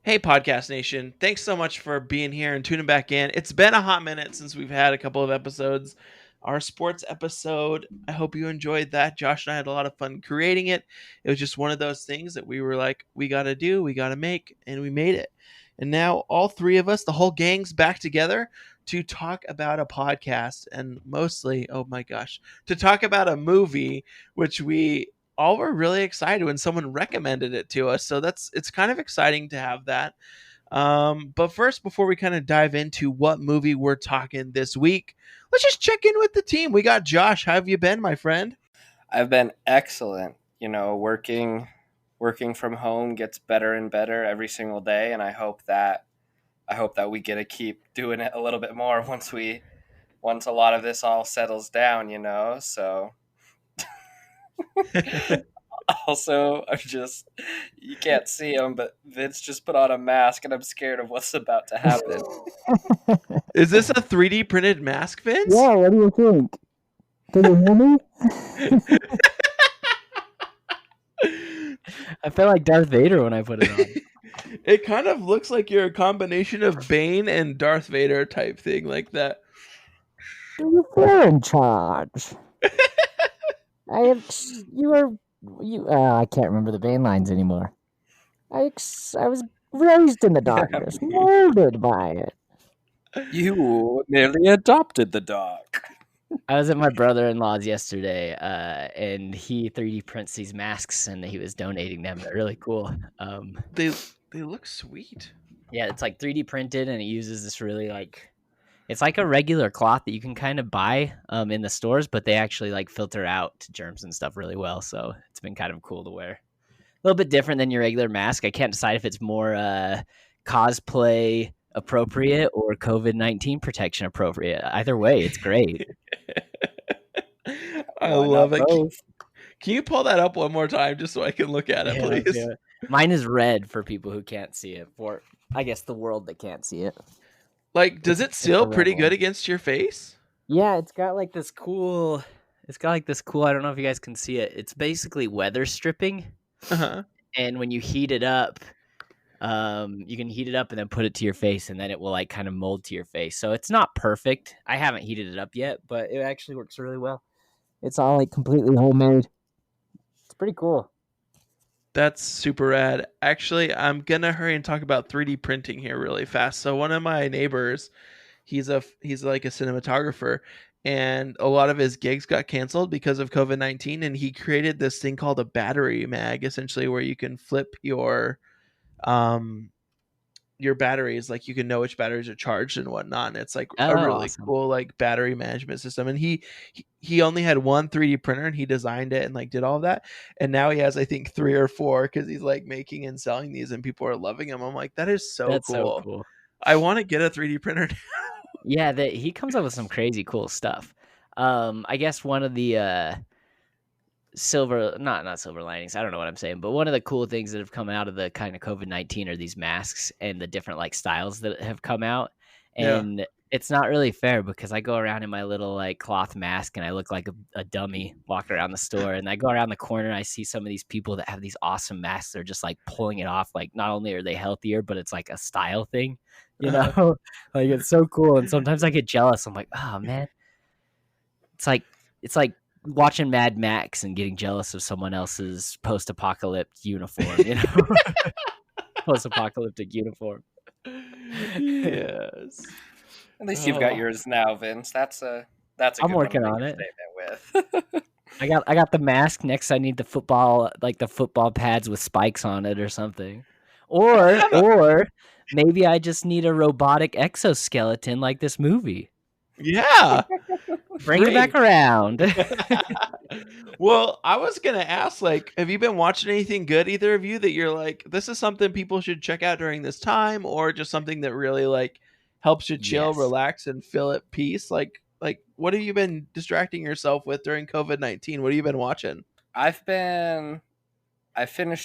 Hey, Podcast Nation. Thanks so much for being here and tuning back in. It's been a hot minute since we've had a couple of episodes. Our sports episode, I hope you enjoyed that. Josh and I had a lot of fun creating it. It was just one of those things that we were like, we got to do, we got to make, and we made it. And now all three of us, the whole gang's back together to talk about a podcast and mostly, oh my gosh, to talk about a movie, which we all were really excited when someone recommended it to us. So it's kind of exciting to have that. But first, before we kind of dive into what movie we're talking this week, let's just check in with the team. We got Josh. How have you been, my friend? I've been excellent. Working from home gets better and better every single day, and I hope that we get to keep doing it a little bit more once a lot of this all settles down. So also, you can't see him, but Vince just put on a mask, and I'm scared of what's about to happen. Is this a 3D printed mask, Vince? Yeah, what do you think? Can you hear me? I feel like Darth Vader when I put it on. It kind of looks like you're a combination of Bane and Darth Vader type thing, like that. You're in charge. I can't remember the Bane lines anymore. I was raised in the darkness, molded by it. You nearly adopted the dog. I was at my brother-in-law's yesterday, and he 3D prints these masks, and he was donating them. They're really cool. They look sweet. Yeah, it's like 3D printed, and it uses this really it's like a regular cloth that you can kind of buy in the stores, but they actually like filter out germs and stuff really well. So it's been kind of cool to wear. A little bit different than your regular mask. I can't decide if it's more cosplay appropriate or COVID-19 protection appropriate. Either way, it's great. I love it. Can you pull that up one more time just so I can look at it, please? Yeah. Mine is red for people who can't see it. For, I guess, the world that can't see it. Like, does it seal pretty good against your face? Yeah, it's got like this cool... I don't know if you guys can see it. It's basically weather stripping. Uh-huh. And when you heat it up, you can heat it up and then put it to your face, and then it will like kind of mold to your face. So it's not perfect. I haven't heated it up yet, but it actually works really well. It's all like completely homemade. It's pretty cool. That's super rad. Actually, I'm gonna hurry and talk about 3D printing here really fast. So one of my neighbors, he's like a cinematographer, and a lot of his gigs got canceled because of COVID-19, and he created this thing called a battery mag, essentially where you can flip your batteries, like you can know which batteries are charged and whatnot. And it's like a really awesome. cool like battery management system. And he only had one 3D printer, and he designed it and like did all of that. And now he has, I think, 3 or 4 because he's like making and selling these, and people are loving them. I'm like, that's so cool. I want to get a 3D printer now. Yeah, he comes up with some crazy cool stuff. I guess one of the not silver linings, I don't know what I'm saying, but one of the cool things that have come out of the kind of COVID-19 are these masks and the different like styles that have come out. And yeah, it's not really fair because I go around in my little like cloth mask and I look like a dummy walking around the store, and I go around the corner and I see some of these people that have these awesome masks. They're just like pulling it off. Like not only are they healthier, but it's like a style thing, you know? Like it's so cool. And sometimes I get jealous. I'm like, oh man, it's like watching Mad Max and getting jealous of someone else's post-apocalyptic uniform, you know? Post-apocalyptic uniform. Yes. At least you've got yours now, Vince. That's a I'm good working one to on make it. A statement with. I got the mask. Next I need the football pads with spikes on it or something. Or maybe I just need a robotic exoskeleton like this movie. Yeah. Bring it back around. Well, I was going to ask, like, have you been watching anything good, either of you, that you're like, this is something people should check out during this time, or just something that really, like, helps you chill, relax, and feel at peace? Like, what have you been distracting yourself with during COVID-19? What have you been watching? I finished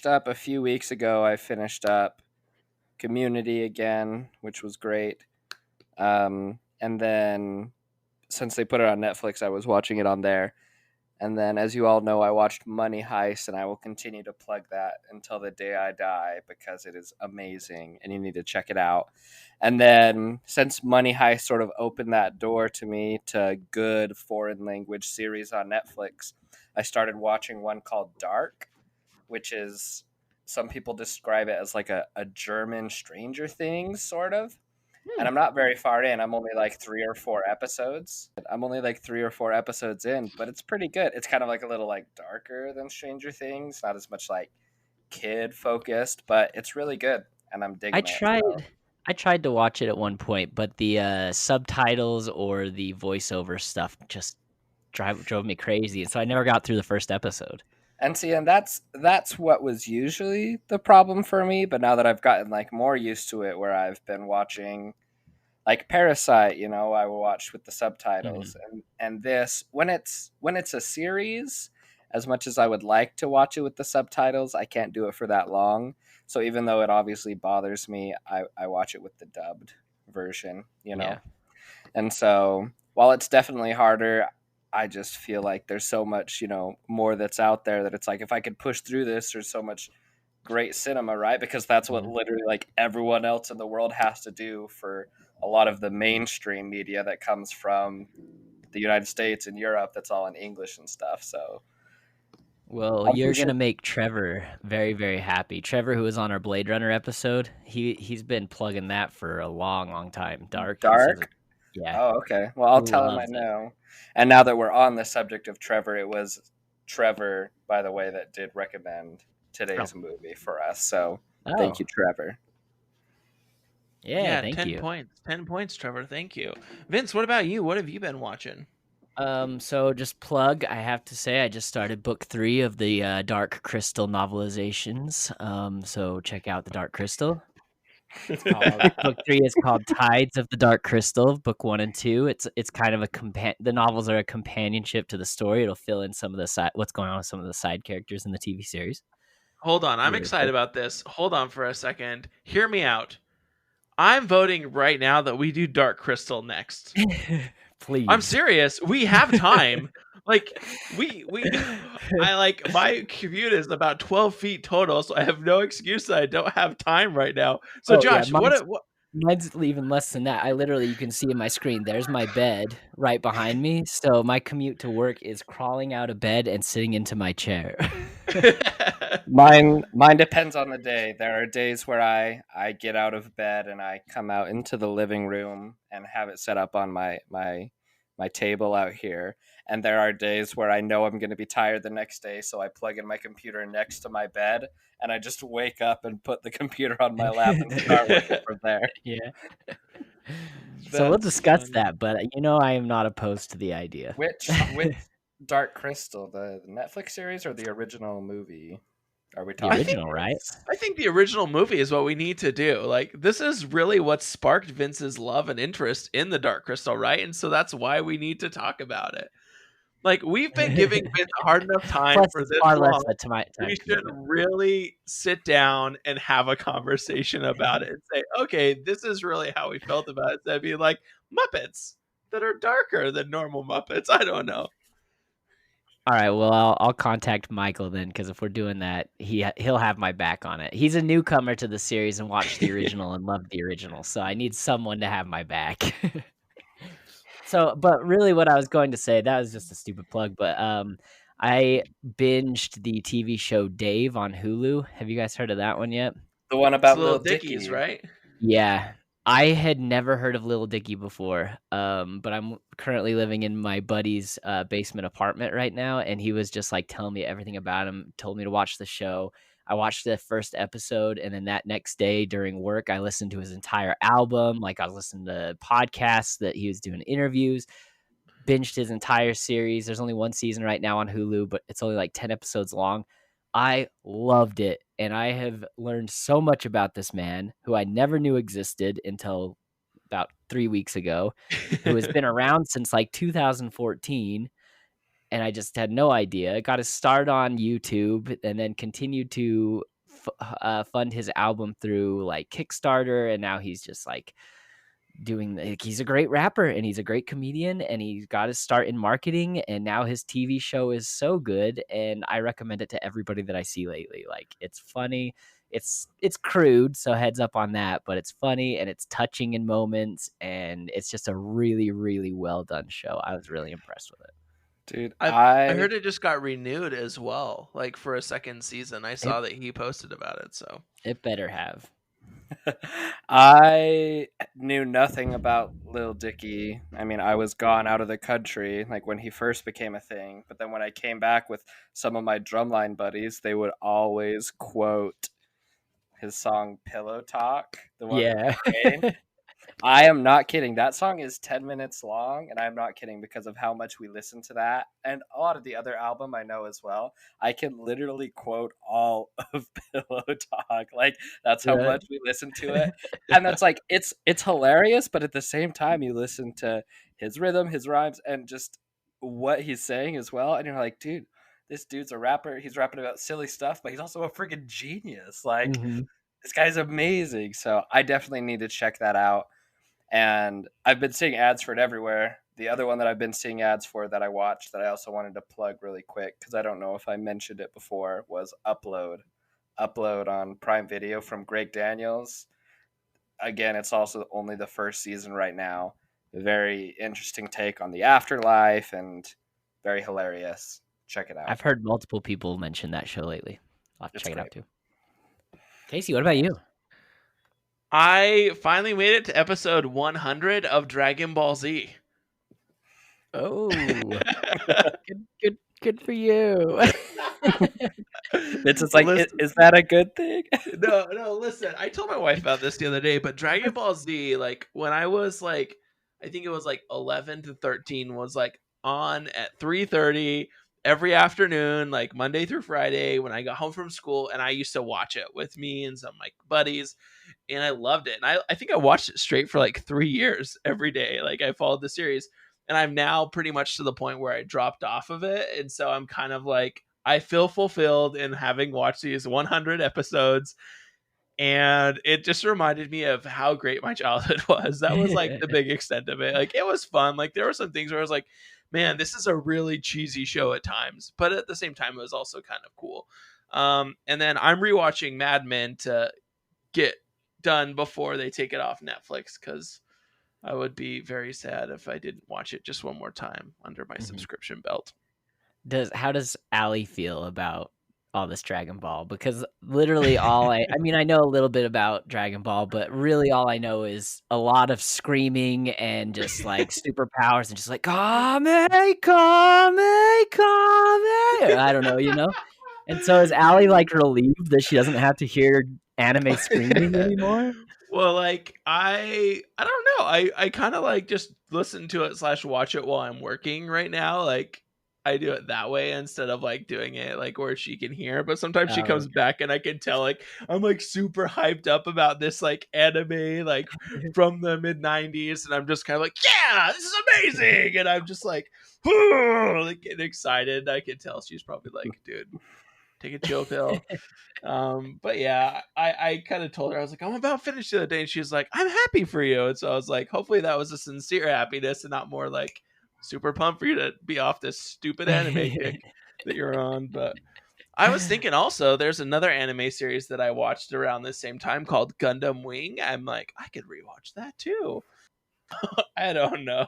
up a few weeks ago. I finished up Community again, which was great. And then since they put it on Netflix, I was watching it on there. And then, as you all know, I watched Money Heist, and I will continue to plug that until the day I die because it is amazing and you need to check it out. And then, since Money Heist sort of opened that door to me to good foreign language series on Netflix, I started watching one called Dark, which is, some people describe it as like a German Stranger Things, sort of. And I'm not very far in. I'm only like 3 or 4 episodes. I'm only like 3 or 4 episodes in, but it's pretty good. It's kind of like a little like darker than Stranger Things, not as much like kid focused, but it's really good, and I'm I digging it. So. tried I tried to watch it at one point, but the subtitles or the voiceover stuff just drove me crazy, and so I never got through the first episode. And see, and that's what was usually the problem for me, but now that I've gotten like more used to it, where I've been watching like Parasite, I will watch with the subtitles, Mhm. and this, when it's a series, as much as I would like to watch it with the subtitles, I can't do it for that long. So even though it obviously bothers me, I watch it with the dubbed version. Yeah. And so while it's definitely harder, I just feel like there's so much, more that's out there, that it's like, if I could push through this, there's so much great cinema, right? Because that's what Mhm. literally like everyone else in the world has to do for a lot of the mainstream media that comes from the United States and Europe, that's all in English and stuff. So Well, I'm you're pushing gonna make Trevor very, very happy. Trevor, who was on our Blade Runner episode, he's been plugging that for a long, long time. Dark, he says it. Dark. Yeah, Oh, okay. Well, I'll he tell him I loves it. know. And now that we're on the subject of Trevor, it was Trevor, by the way, that did recommend Oh, today's movie for us. So thank oh, you, Trevor. yeah. Yeah, Thank 10 you. points. 10 points, Trevor. Thank you. Vince, what about you? What have you been watching? So just plug. I have to say, I just started book 3 of the Dark Crystal novelizations. So check out the Dark Crystal. It's called book 3 is called Tides of the Dark Crystal, book 1 and 2. It's kind of the novels are a companionship to the story. It'll fill in some of the what's going on with some of the side characters in the TV series. Hold on. I'm Really excited cool. about this. Hold on for a second. Hear me out. I'm voting right now that we do Dark Crystal next. I'm Please. serious. We have time. Like we I like my commute is about 12 feet total, so I have no excuse that I don't have time right now. So Oh yeah, Josh, what mine's even less than that. I literally, you can see in my screen, there's my bed right behind me. So my commute to work is crawling out of bed and sitting into my chair. Mine depends on the day. There are days where I get out of bed and I come out into the living room and have it set up on my table out here. And there are days where I know I'm going to be tired the next day, so I plug in my computer next to my bed and I just wake up and put the computer on my lap and start working from there. Yeah. So we'll That's discuss funny. that, but I am not opposed to the idea. Which Dark Crystal, the Netflix series or the original movie are we The I talking think original, right? Vince? I think the original movie is what we need to do. Like this is really what sparked Vince's love and interest in the Dark Crystal, right? And so that's why we need to talk about it. Like we've been giving Vince a hard enough time Plus, for it's this far less long. a time We should commitment. really sit down and have a conversation about it and say, okay, this is really how we felt about it. That'd be like Muppets that are darker than normal Muppets. I don't know. All right, well, I'll contact Michael then, because if we're doing that, he'll have my back on it. He's a newcomer to the series and watched the original and loved the original, so I need someone to have my back. So, but really, what I was going to say, that was just a stupid plug, but I binged the TV show Dave on Hulu. Have you guys heard of that one yet? The one It's about little Lil Dickies, Dicky. right? Yeah. I had never heard of Little Dicky before, but I'm currently living in my buddy's basement apartment right now, and he was just like telling me everything about him, told me to watch the show. I watched the first episode, and then that next day during work, I listened to his entire album. Like I was listening to podcasts that he was doing interviews, binged his entire series. There's only one season right now on Hulu, but it's only like 10 episodes long. I loved it. And I have learned so much about this man who I never knew existed until about 3 weeks ago, who has been around since like 2014. And I just had no idea. Got his start on YouTube and then continued to fund his album through like Kickstarter. And now he's just like he's a great rapper and he's a great comedian and he's got his start in marketing and now his TV show is so good and I recommend it to everybody that I see lately. Like it's funny, it's crude, so heads up on that, but it's funny and it's touching in moments and it's just a really, really well done show. I was really impressed with it. Dude, I heard it just got renewed as well, like for a second season. I saw It- that he posted about it. So It better have. I knew nothing about Lil Dicky. I mean, I was gone out of the country like when he first became a thing. But then when I came back with some of my drumline buddies, they would always quote his song "Pillow Talk," the one with Yeah. Kane. I am not kidding. That song is 10 minutes long, and I'm not kidding because of how much we listen to that. And a lot of the other album I know as well. I can literally quote all of Pillow Talk. Like, that's how Yeah. much we listen to it. And that's like, it's hilarious, but at the same time, you listen to his rhythm, his rhymes, and just what he's saying as well. And you're like, dude, this dude's a rapper. He's rapping about silly stuff, but he's also a freaking genius. Like, Mhm. this guy's amazing. So I definitely need to check that out. And I've been seeing ads for it everywhere. The other one that I've been seeing ads for that I watched that I also wanted to plug really quick because I don't know if I mentioned it before was Upload. Upload on Prime Video from Greg Daniels. Again, it's also only the first season right now. A very interesting take on the afterlife and very hilarious. Check it out. I've heard multiple people mention that show lately. I'll have to It's check it out great. too. Casey, what about you? I finally made it to episode 100 of Dragon Ball Z. Oh, good for you. It's just like, Listen- is that a good thing? no, listen. I told my wife about this the other day, but Dragon Ball Z, like when I was like, I think it was like 11 to 13, was like on at 3:30 every afternoon, like Monday through Friday when I got home from school, and I used to watch it with me and some of my buddies, and I loved it. And I think I watched it straight for like 3 years every day. Like I followed the series, and I'm now pretty much to the point where I dropped off of it, and so I'm kind of like I feel fulfilled in having watched these 100 episodes, and it just reminded me of how great my childhood was. That was like the big extent of it. Like it was fun. Like there were some things where I was like, man, this is a really cheesy show at times, but at the same time, it was also kind of cool. And then I'm rewatching Mad Men to get done before they take it off Netflix because I would be very sad if I didn't watch it just one more time under my subscription belt. How does Allie feel about all this Dragon Ball? Because literally I mean, I know a little bit about Dragon Ball, but really all I know is a lot of screaming and just like superpowers and just like Kame, Kame, Kame. I don't know. And so is Allie like relieved that she doesn't have to hear anime screaming anymore? Well, like I don't know. I kind of like just listen to it / watch it while I'm working right now. Like I do it that way instead of like doing it like where she can hear. But sometimes she Oh, comes okay. back and I can tell like I'm like super hyped up about this like anime like from the mid '90s, and I'm just kind of like, yeah, this is amazing, and I'm just like, like getting excited. I can tell she's probably like, dude, take a chill pill. But yeah, I kind of told her, I was like, I'm about finished the other day, and she was like, I'm happy for you. And so I was like, hopefully that was a sincere happiness and not more like super pumped for you to be off this stupid anime kick that you're on. But I was thinking also there's another anime series that I watched around the same time called Gundam Wing. I'm like, I could rewatch that too. I don't know.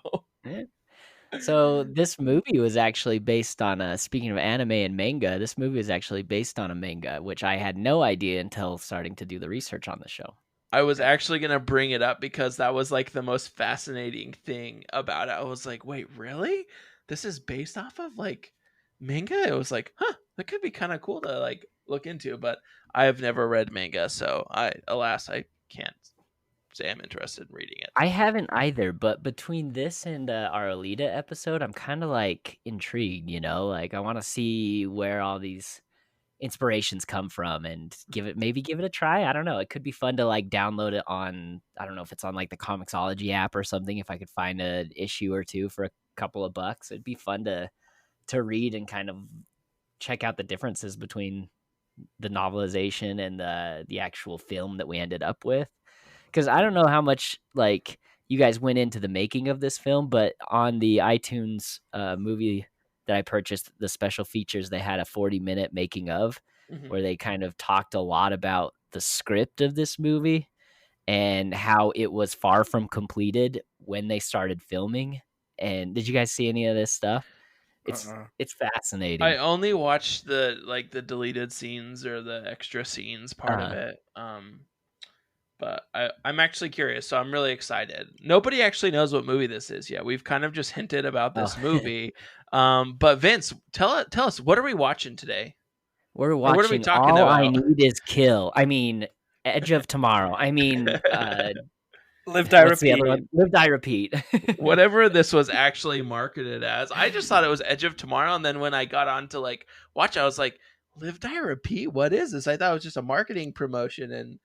So this movie was actually based on speaking of anime and manga, this movie is actually based on a manga, which I had no idea until starting to do the research on the show. I was actually going to bring it up because that was like the most fascinating thing about it. I was like, wait, really? This is based off of like manga? It was like, huh, that could be kind of cool to like look into, but I have never read manga, so alas, I can't say I'm interested in reading it. I haven't either, but between this and our Alita episode, I'm kind of like intrigued, like I want to see where all these inspirations come from and give it a try. I don't know. It could be fun to like download it on, I don't know if it's on like the Comixology app or something. If I could find an issue or two for a couple of bucks, it'd be fun to read and kind of check out the differences between the novelization and the actual film that we ended up with. Because I don't know how much like you guys went into the making of this film, but on the iTunes movie that I purchased, the special features, they had a 40-minute making of Mhm. where they kind of talked a lot about the script of this movie and how it was far from completed when they started filming. And did you guys see any of this stuff? It's I fascinating. only watched the deleted scenes or the extra scenes part of it. But I'm actually curious, so I'm really excited. Nobody actually knows what movie this is yet. We've kind of just hinted about Oh, this movie. But Vince, tell us, what are we watching today? we're Or what are we watching talking All I about? Need Is Kill. I mean, Edge of Tomorrow. I mean, Live, die, what's the other repeat. one? Live, Die, Repeat. Whatever this was actually marketed as. I just thought it was Edge of Tomorrow, and then when I got on to like watch, I was like, Live Die Repeat? What is this? I thought it was just a marketing promotion, and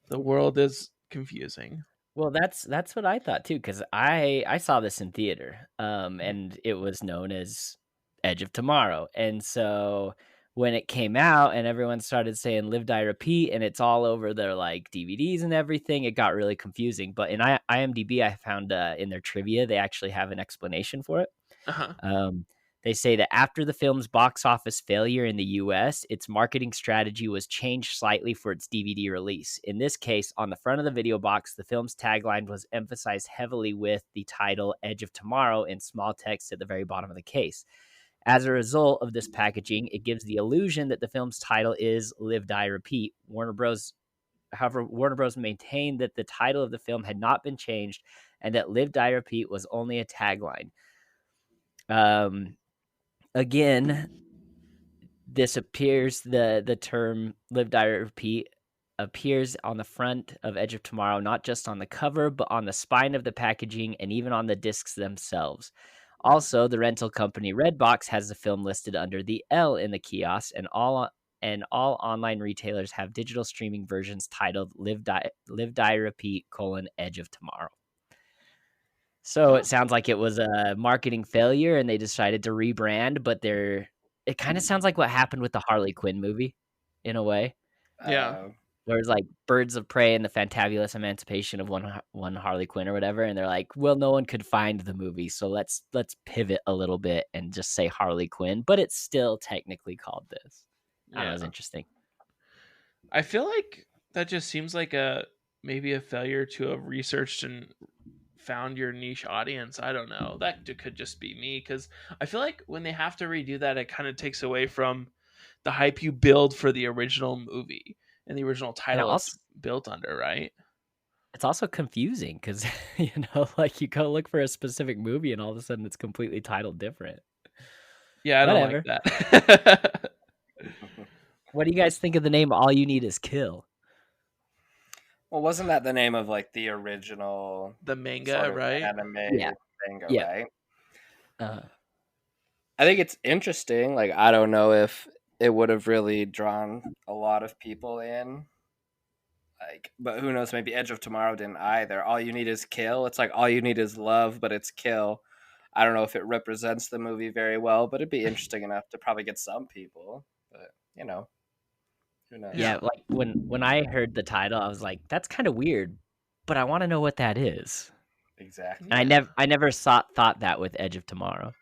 the world is confusing. Well, that's what I thought too, because I saw this in theater, and it was known as Edge of Tomorrow, and so when it came out and everyone started saying "Live, Die, Repeat" and it's all over their like DVDs and everything, it got really confusing. But in IMDb, I found in their trivia they actually have an explanation for it. Uh-huh. Um, they say that after the film's box office failure in the US, its marketing strategy was changed slightly for its DVD release. In this case, on the front of the video box, the film's tagline was emphasized heavily with the title Edge of Tomorrow in small text at the very bottom of the case. As a result of this packaging, it gives the illusion that the film's title is Live, Die, Repeat. However, Warner Bros. Maintained that the title of the film had not been changed and that Live, Die, Repeat was only a tagline. Again, this appears the term "Live, Die, Repeat" appears on the front of Edge of Tomorrow, not just on the cover, but on the spine of the packaging and even on the discs themselves. Also, the rental company Redbox has the film listed under the L in the kiosk, and all online retailers have digital streaming versions titled "Live, Die, Repeat: Edge of Tomorrow." So it sounds like it was a marketing failure and they decided to rebrand, but it kind of sounds like what happened with the Harley Quinn movie in a way. Yeah. Where it's like Birds of Prey and the Fantabulous Emancipation of one Harley Quinn or whatever, and they're like, well, no one could find the movie, so let's pivot a little bit and just say Harley Quinn, but it's still technically called this. I don't know, it's interesting. I feel like that just seems like maybe a failure to have researched and found your niche audience. I don't know. That could just be me, because I feel like when they have to redo that, it kind of takes away from the hype you build for the original movie and the original title it's built under, right? It's also confusing because like you go look for a specific movie and all of a sudden it's completely titled different. Yeah, I Whatever. don't like that. What do you guys think of the name All You Need Is Kill? Well, wasn't that the name of like the original The manga, sort of right? anime Yeah. manga, Yeah. right? Uh, I think it's interesting. Like, I don't know if it would have really drawn a lot of people in. Like, but who knows? Maybe Edge of Tomorrow didn't either. All you need is kill. It's like all you need is love, but it's kill. I don't know if it represents the movie very well, but it'd be interesting enough to probably get some people. But who knows? yeah, like when I heard the title, I was like, that's kind of weird, but I want to know what that is. Exactly. And I never thought that with Edge of Tomorrow.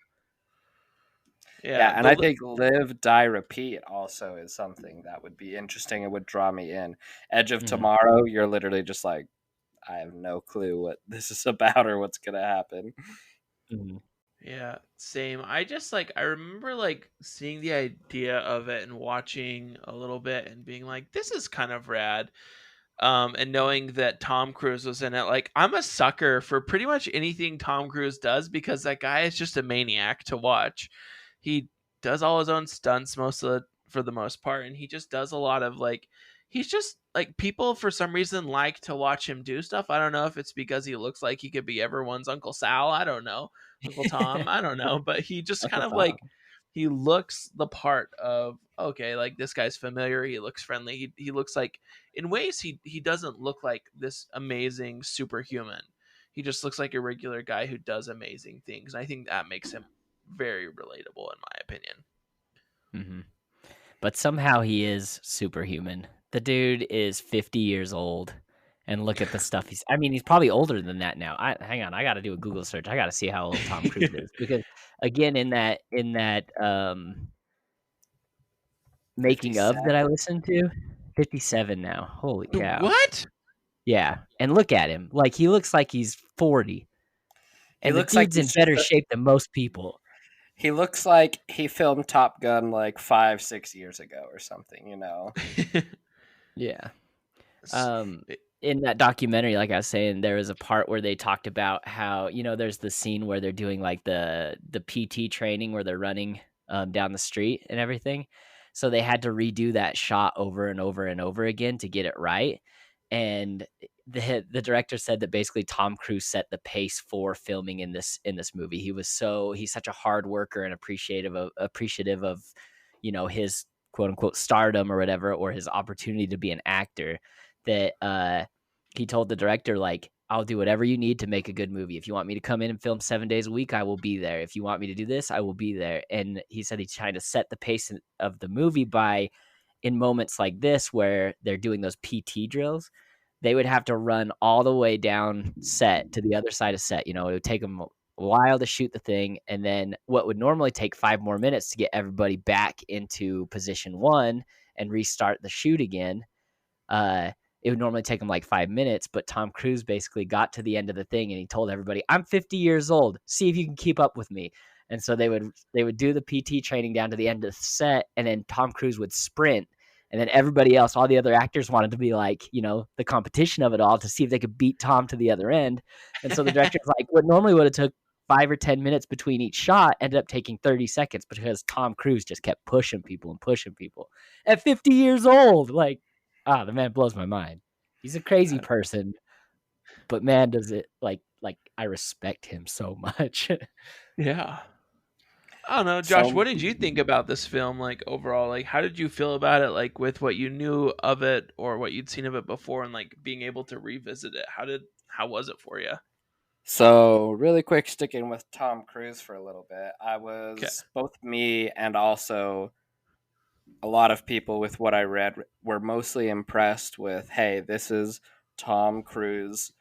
Yeah, and I think Live, Die, Repeat also is something that would be interesting and would draw me in. Edge of Tomorrow, you're literally just like, I have no clue what this is about or what's gonna happen. Yeah, same. I just I remember seeing the idea of it and watching a little bit and being like, this is kind of rad. And knowing that Tom Cruise was in it, I'm a sucker for pretty much anything Tom Cruise does, because that guy is just a maniac to watch. He does all his own stunts for the most part, and he just does a lot of he's just people for some reason like to watch him do stuff. I don't know if it's because he looks like he could be everyone's Uncle Sal. I don't know. Uncle Tom. I don't know, but he just kind of he looks the part of, okay, this guy's familiar. He looks friendly. He looks like, in ways, he doesn't look like this amazing superhuman. He just looks like a regular guy who does amazing things. And I think that makes him very relatable, in my opinion. Mm-hmm. But somehow he is superhuman. The dude is 50 years old, and look at the stuff he's. I mean, he's probably older than that now. Hang on, I got to do a Google search. I got to see how old Tom Cruise is because again, in that making of that I 57. listened to, 57 now. Holy cow! What? Yeah, and look at him. Like he looks like he's 40, He and the looks like dude's in he's just better shape than most people. he looks like he filmed Top Gun like 5-6 years ago or something, you know. Yeah. S- Um, in that documentary, like I was saying, there was a part where they talked about how, there's the scene where they're doing like the PT training where they're running down the street and everything. So they had to redo that shot over and over and over again to get it right. And the director said that basically Tom Cruise set the pace for filming in this movie. He's such a hard worker and appreciative of his quote unquote stardom or whatever, or his opportunity to be an actor, that he told the director, like, I'll do whatever you need to make a good movie. If you want me to come in and film 7 days a week, I will be there. If you want me to do this, I will be there. And he said he's trying to set the pace of the movie by, in moments like this where they're doing those PT drills, they would have to run all the way down set to the other side of set. It would take them a while to shoot the thing. And then what would normally take 5 more minutes to get everybody back into position one and restart the shoot again, it would normally take him like 5 minutes, but Tom Cruise basically got to the end of the thing and he told everybody, I'm 50 years old. See if you can keep up with me. And so they would do the PT training down to the end of the set, and then Tom Cruise would sprint. And then everybody else, all the other actors wanted to be like, the competition of it all to see if they could beat Tom to the other end. And so the director's like, what normally would have took 5 or 10 minutes between each shot ended up taking 30 seconds because Tom Cruise just kept pushing people and pushing people at 50 years old. Like, the man blows my mind. He's a crazy person, but man, does it like I respect him so much. Yeah. I don't know, Josh, So what did you think about this film, like, overall? Like, how did you feel about it, like, with what you knew of it or what you'd seen of it before and, like, being able to revisit it? How was it for you? so really quick, sticking with Tom Cruise for a little bit. I Okay. was both me and also a lot of people with what I read were mostly impressed with, hey, this is Tom Cruise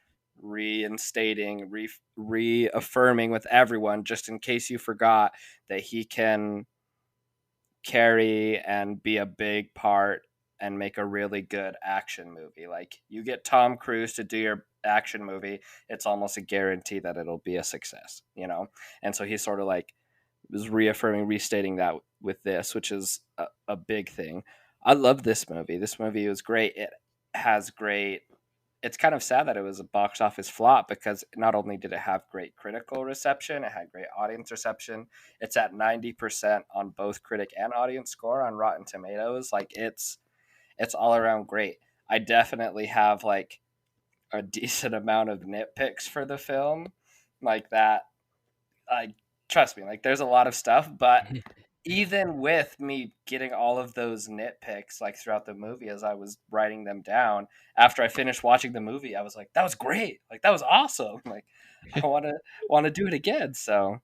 reinstating, reaffirming with everyone, just in case you forgot, that he can carry and be a big part and make a really good action movie. Like, you get Tom Cruise to do your action movie, it's almost a guarantee that it'll be a success, you know? And so he's sort of like was reaffirming, restating that with this, which is a big thing. I love this movie. This movie was great. It has great. It's kind of sad that it was a box office flop because not only did it have great critical reception, it had great audience reception. It's at 90% on both critic and audience score on Rotten Tomatoes. Like, it's all around great. I definitely have like a decent amount of nitpicks for the film, like that. Like, trust me, like there's a lot of stuff, but even with me getting all of those nitpicks like throughout the movie as I was writing them down, after I finished watching the movie, I was like, that was great. Like, that was awesome. Like, I want to do it again. So,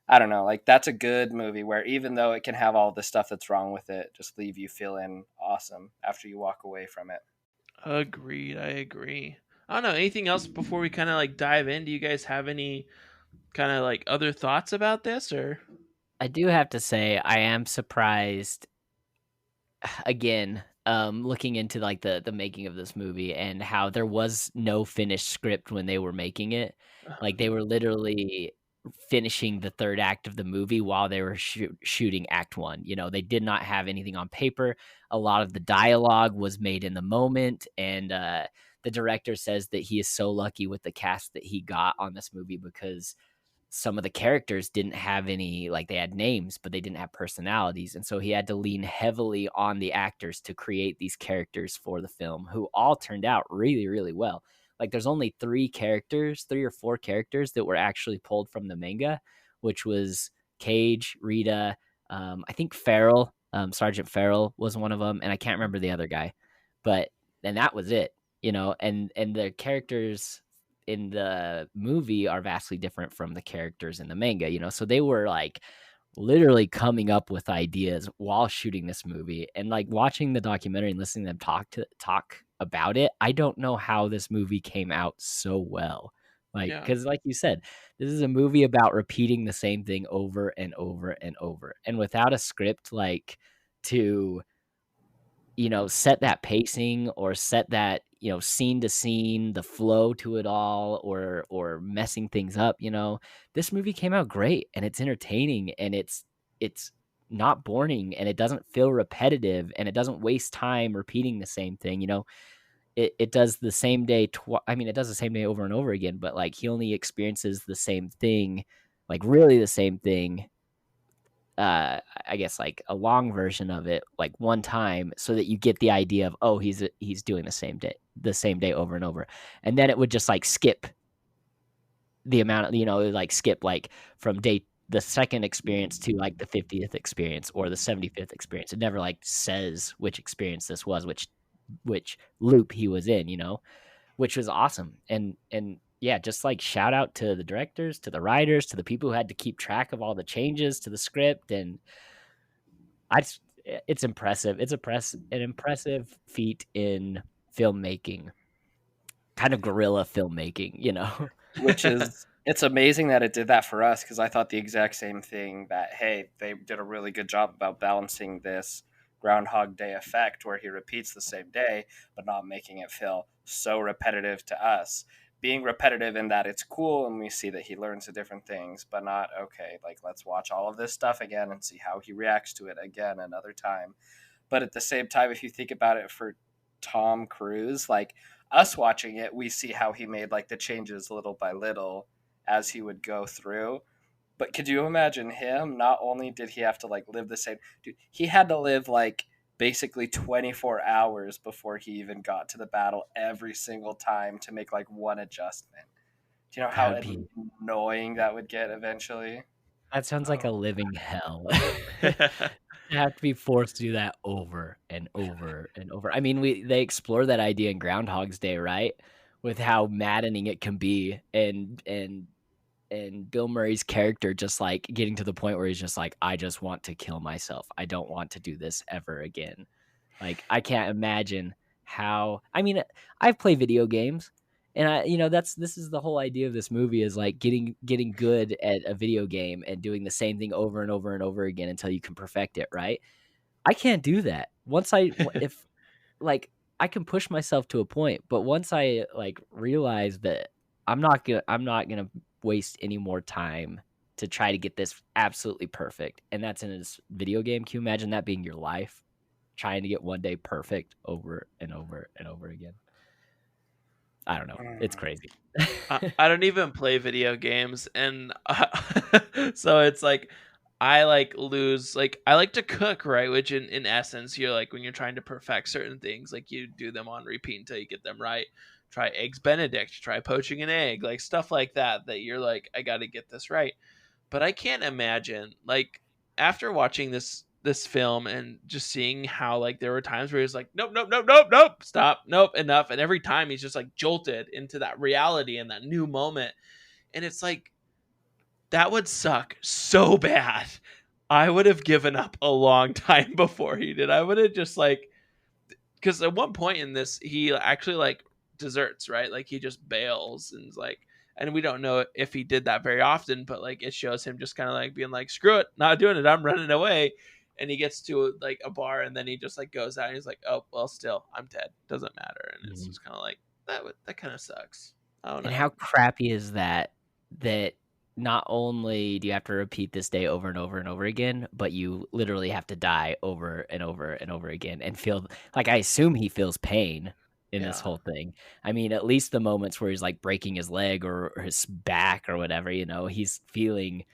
I don't know, like that's a good movie where even though it can have all the stuff that's wrong with it, just leave you feeling awesome after you walk away from it. Agreed. I agree. I don't know. Anything else before we kind of like dive in? Do you guys have any kind of like other thoughts about this or? I do have to say I am surprised again, looking into like the making of this movie and how there was no finished script when they were making it. Like they were literally finishing the third act of the movie while they were shooting act one. They did not have anything on paper. A lot of the dialogue was made in the moment, and the director says that he is so lucky with the cast that he got on this movie because some of the characters didn't have any, like, they had names but they didn't have personalities, and so he had to lean heavily on the actors to create these characters for the film, who all turned out really, really well. Like, there's only three or four characters that were actually pulled from the manga, which was Cage, Rita, I think Farrell, Sergeant Farrell was one of them, and I can't remember the other guy, but then that was it. And the characters in the movie are vastly different from the characters in the manga, so they were like literally coming up with ideas while shooting this movie. And like watching the documentary and listening to them talk about it, I don't know how this movie came out so well. Like, Yeah. because like you said, this is a movie about repeating the same thing over and over and over, and without a script, like, to set that pacing or set that scene to scene, the flow to it all, or messing things up. This movie came out great, and it's entertaining, and it's not boring, and it doesn't feel repetitive, and it doesn't waste time repeating the same thing. It does the same day it does the same day over and over again, but like he only experiences the same thing, like really the same thing, I guess like a long version of it, like one time, so that you get the idea of, oh, he's doing the same day over and over. And then it would just like skip the amount of, it would like skip like from the second experience to like the 50th experience or the 75th experience. It never like says which experience this was, which loop he was in, which was awesome. And yeah, just like shout out to the directors, to the writers, to the people who had to keep track of all the changes to the script. And it's impressive. It's an impressive feat in filmmaking, kind of guerrilla filmmaking, Which is, it's amazing that it did that for us, because I thought the exact same thing, that, hey, they did a really good job about balancing this Groundhog Day effect where he repeats the same day, but not making it feel so repetitive to us. Being repetitive in that it's cool and we see that he learns the different things, but not, okay, like, let's watch all of this stuff again and see how he reacts to it again another time. But at the same time, if you think about it for Tom Cruise, like, us watching it, we see how he made like the changes little by little as he would go through. But could you imagine him? Not only did he have to like live the same, dude, he had to live like basically 24 hours before he even got to the battle every single time to make like one adjustment. Do you know how annoying that would get eventually? That sounds like a living hell. You have to be forced to do that over and over and over. I mean, they explore that idea in Groundhog's Day, right? With how maddening it can be, and Bill Murray's character just like getting to the point where he's just like, I just want to kill myself. I don't want to do this ever again. Like, I can't imagine how. I mean, I've played video games, and this is the whole idea of this movie, is like getting good at a video game and doing the same thing over and over and over again until you can perfect it, right? I can't do that. If like, I can push myself to a point, but once I like realize that I'm not gonna waste any more time to try to get this absolutely perfect, and that's in this video game. Can you imagine that being your life, trying to get one day perfect over and over and over again? I don't know. It's crazy. I don't even play video games, and so it's like I like lose. Like, I like to cook, right? Which in essence, you're like, when you're trying to perfect certain things, like you do them on repeat until you get them right. Try eggs Benedict, try poaching an egg, like stuff like that. That you're like, I got to get this right. But I can't imagine, like, after watching this film and just seeing how like there were times where he was like, nope, nope, nope, nope, nope, stop, nope, enough, and every time he's just like jolted into that reality and that new moment, and it's like, that would suck so bad. I would have given up a long time before he did. I would have just like, because at one point in this he actually like deserts, right? Like he just bails and is like, and we don't know if he did that very often, but like it shows him just kind of like being like, screw it, not doing it, I'm running away. And he gets to like a bar, and then he just like goes out and he's like, oh well, still I'm dead, doesn't matter. And it's just kind of like, that kind of sucks. I don't know. And how crappy is that not only do you have to repeat this day over and over and over again, but you literally have to die over and over and over again and feel like, I assume he feels pain in this whole thing. I mean, at least the moments where he's like breaking his leg or his back or whatever, he's feeling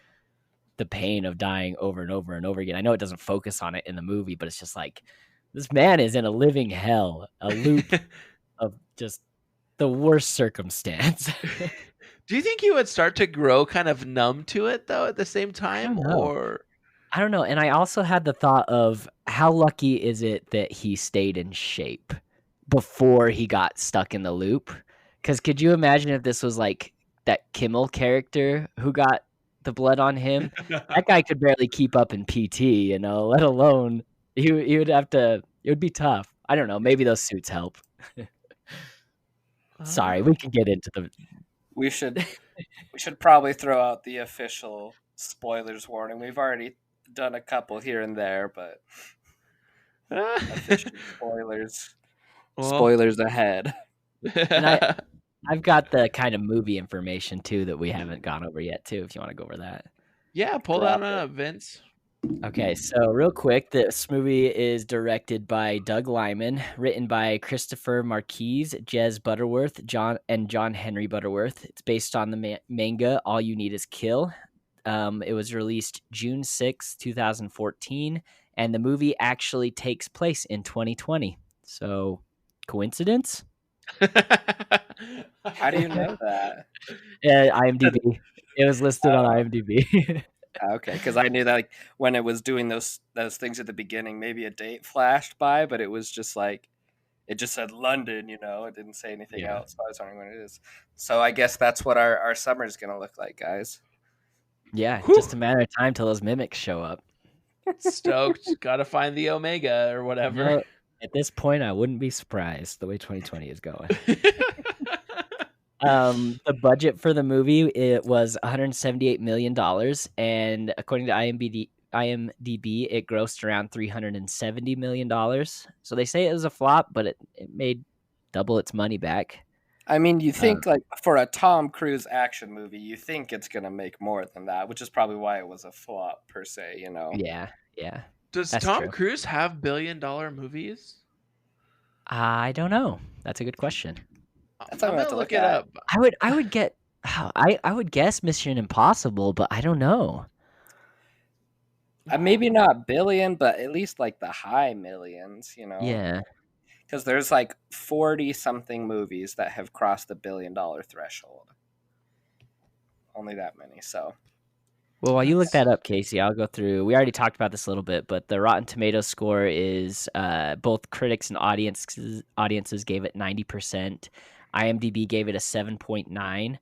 the pain of dying over and over and over again. I know it doesn't focus on it in the movie, but it's just like, this man is in a living hell, a loop of just the worst circumstance. Do you think he would start to grow kind of numb to it though at the same time? I don't know. And I also had the thought of, how lucky is it that he stayed in shape before he got stuck in the loop? Because could you imagine if this was like that Kimmel character who got the blood on him? That guy could barely keep up in PT, let alone he would have to. It would be tough. I don't know. Maybe those suits help. Sorry, we can get into the. We should probably throw out the official spoilers warning. We've already done a couple here and there, but official spoilers. Well, Spoilers ahead. And I've got the kind of movie information too that we haven't gone over yet too. If you want to go over that. yeah, pull that Drop on it. up, Vince. Okay, so real quick, this movie is directed by Doug Liman, written by Christopher Marquise, Jez Butterworth, John Henry Butterworth. It's based on the manga All You Need Is Kill. It was released June 6, 2014, and the movie actually takes place in 2020. So, coincidence? How do you know that? Yeah, IMDb. It was listed on IMDb. Okay, because I knew that like when it was doing those things at the beginning, maybe a date flashed by, but it was just like it just said London, you know, it didn't say anything Yeah. else. So I was wondering what it is. So I guess that's what our summer is gonna look like, guys. Yeah, Whew. just a matter of time till those mimics show up. Stoked. Gotta find the Omega or whatever. No, at this point, I wouldn't be surprised the way 2020 is going. The budget for the movie, it was $178 million, and according to IMDb, it grossed around $370 million. So they say it was a flop, but it made double its money back. I mean, you think like for a Tom Cruise action movie, you think it's gonna make more than that, which is probably why it was a flop per se, you know. Yeah. Does That's Tom true. Cruise have billion-dollar movies? I don't know. That's a good question. That's I'm what I have gonna to look look it at. up. I would get. I would guess Mission Impossible, but I don't know. Maybe not billion, but at least like the high millions, you know. Yeah. Because there's like 40 something movies that have crossed the $1 billion threshold. Only that many. So Well, while you look that up, Casey, I'll go through. We already talked about this a little bit, but the Rotten Tomatoes score is both critics and audiences gave it 90%. IMDb gave it a 7.9,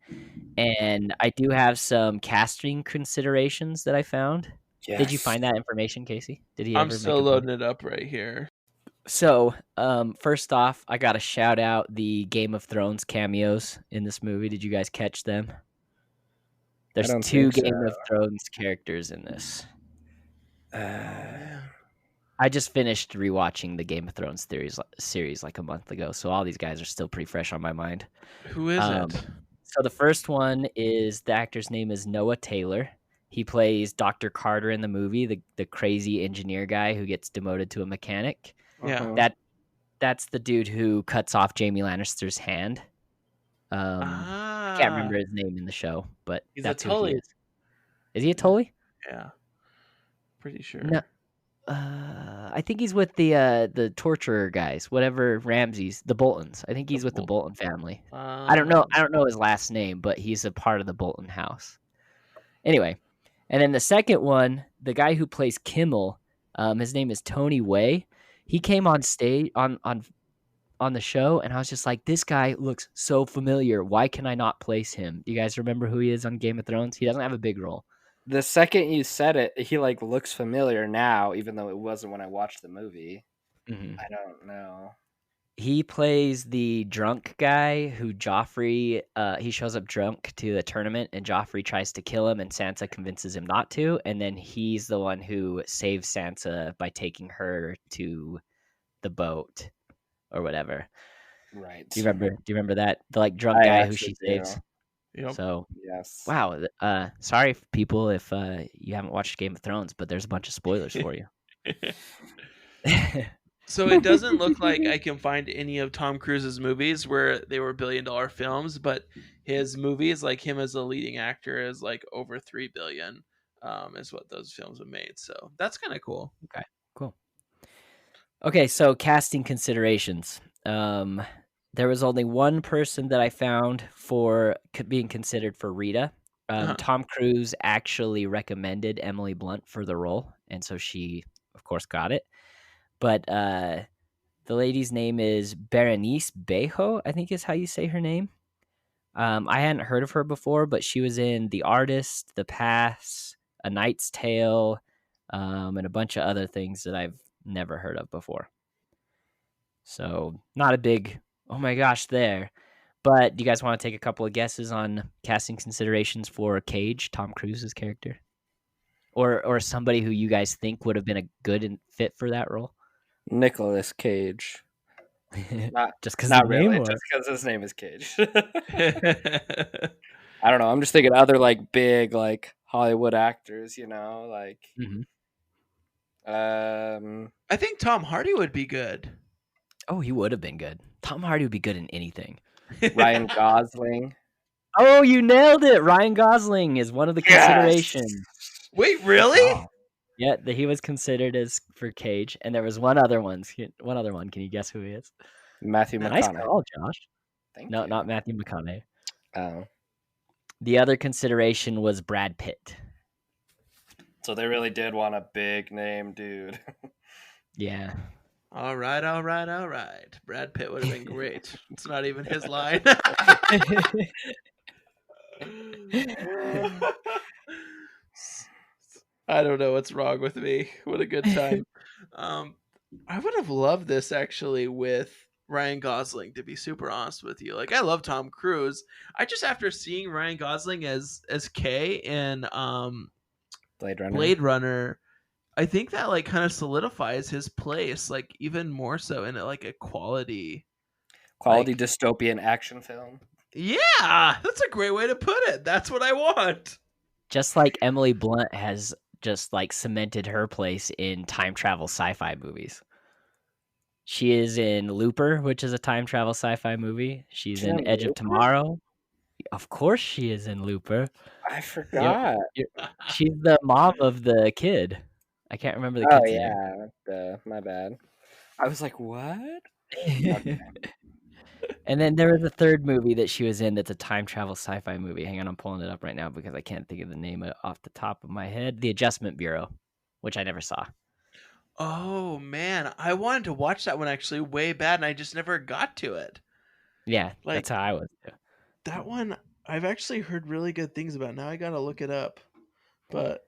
and I do have some casting considerations that I found. yes. Did you find that information, Casey? Did he I'm ever still make a loading it up right here. So, first off, I got to shout out the Game of Thrones cameos in this movie. Did you guys catch them? There's don't two think Game so. of Thrones characters in this. Uh, I just finished rewatching the Game of Thrones series like a month ago, so all these guys are still pretty fresh on my mind. Who is it? So the first one is the actor's name is Noah Taylor. He plays Dr. Carter in the movie, the crazy engineer guy who gets demoted to a mechanic. Yeah. That's the dude who cuts off Jaime Lannister's hand. I can't remember his name in the show, but He's that's a who he Tully. is. Is he a Tully? Yeah. Pretty sure. No. I think he's with the torturer guys, whatever Ramses, the Boltons. I think he's with the Bolton family. I don't know his last name, but he's a part of the Bolton house. Anyway, and then the second one, the guy who plays Kimmel, his name is Tony Way. He came on stage on the show, and I was just like, this guy looks so familiar. Why can I not place him? Do you guys remember who he is on Game of Thrones? He doesn't have a big role. The second you said it, he like looks familiar now, even though it wasn't when I watched the movie. Mm-hmm. I don't know. He plays the drunk guy who Joffrey, he shows up drunk to the tournament, and Joffrey tries to kill him, and Sansa convinces him not to, and then he's the one who saves Sansa by taking her to the boat or whatever. Right. Do you remember that? The like drunk guy who she saves? Yep. So, yes. wow. Sorry, people, if you haven't watched Game of Thrones, but there's a bunch of spoilers for you. So it doesn't look like I can find any of Tom Cruise's movies where they were billion-dollar films, but his movies, like him as a leading actor, is like over $3 billion. Is what those films have made. So that's kind of cool. Okay, cool. Okay, so casting considerations. There was only one person that I found for being considered for Rita. Tom Cruise actually recommended Emily Blunt for the role, and so she, of course, got it. But the lady's name is Berenice Bejo, I think is how you say her name. I hadn't heard of her before, but she was in The Artist, The Pass, A Knight's Tale, and a bunch of other things that I've never heard of before. So not a big, oh my gosh, there. But do you guys want to take a couple of guesses on casting considerations for Cage, Tom Cruise's character, or somebody who you guys think would have been a good and fit for that role? Nicolas Cage. Not Just because the not name, really, or just because his name is Cage. I don't know. I'm just thinking other like big like Hollywood actors, like Mhm. I think Tom Hardy would be good. Oh, he would have been good. Tom Hardy would be good in anything. Ryan Gosling. Oh, you nailed it! Ryan Gosling is one of the considerations. Wait, Good really? job. Yeah, he was considered as for Cage, and there was one other one. One other one. Can you guess who he is? Matthew Nice McConaughey. call, Josh. Thank No, you. not Matthew McConaughey. Oh. The other consideration was Brad Pitt. So they really did want a big name dude. Yeah. All right. Brad Pitt would have been great. It's not even his line. I don't know what's wrong with me. What a good time. I would have loved this actually with Ryan Gosling, to be super honest with you. Like, I love Tom Cruise. I just, after seeing Ryan Gosling as K in Blade Runner, I think that like kind of solidifies his place, like even more so in like a quality like, dystopian action film. Yeah, that's a great way to put it. That's what I want. Just like Emily Blunt has just like cemented her place in time travel sci-fi movies. She is in Looper, which is a time travel sci-fi movie. She's in Edge of Tomorrow. Of course she is in Looper. I forgot. She's the mom of the kid. I can't remember the kid's name. My bad. I was like, what? Okay. And then there was a third movie that she was in that's a time travel sci-fi movie. Hang on, I'm pulling it up right now because I can't think of the name off the top of my head. The Adjustment Bureau, which I never saw. Oh man, I wanted to watch that one actually way bad, and I just never got to it. Yeah, like, that's how I was too. That one I've actually heard really good things about. Now I gotta look it up. But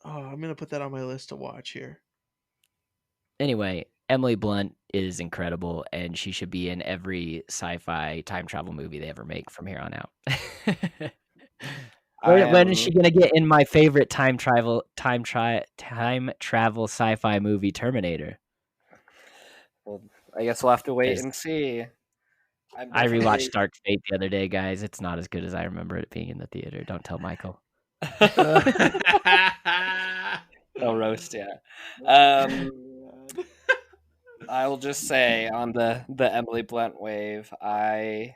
I'm gonna put that on my list to watch here. Anyway, Emily Blunt is incredible, and she should be in every sci-fi time travel movie they ever make from here on out. When is she gonna get in my favorite time travel sci-fi movie, Terminator? Well, I guess we'll have to wait and see. I rewatched Dark Fate the other day, guys. It's not as good as I remember it being in the theater. Don't tell Michael. No roast, yeah. I will just say on the Emily Blunt wave, I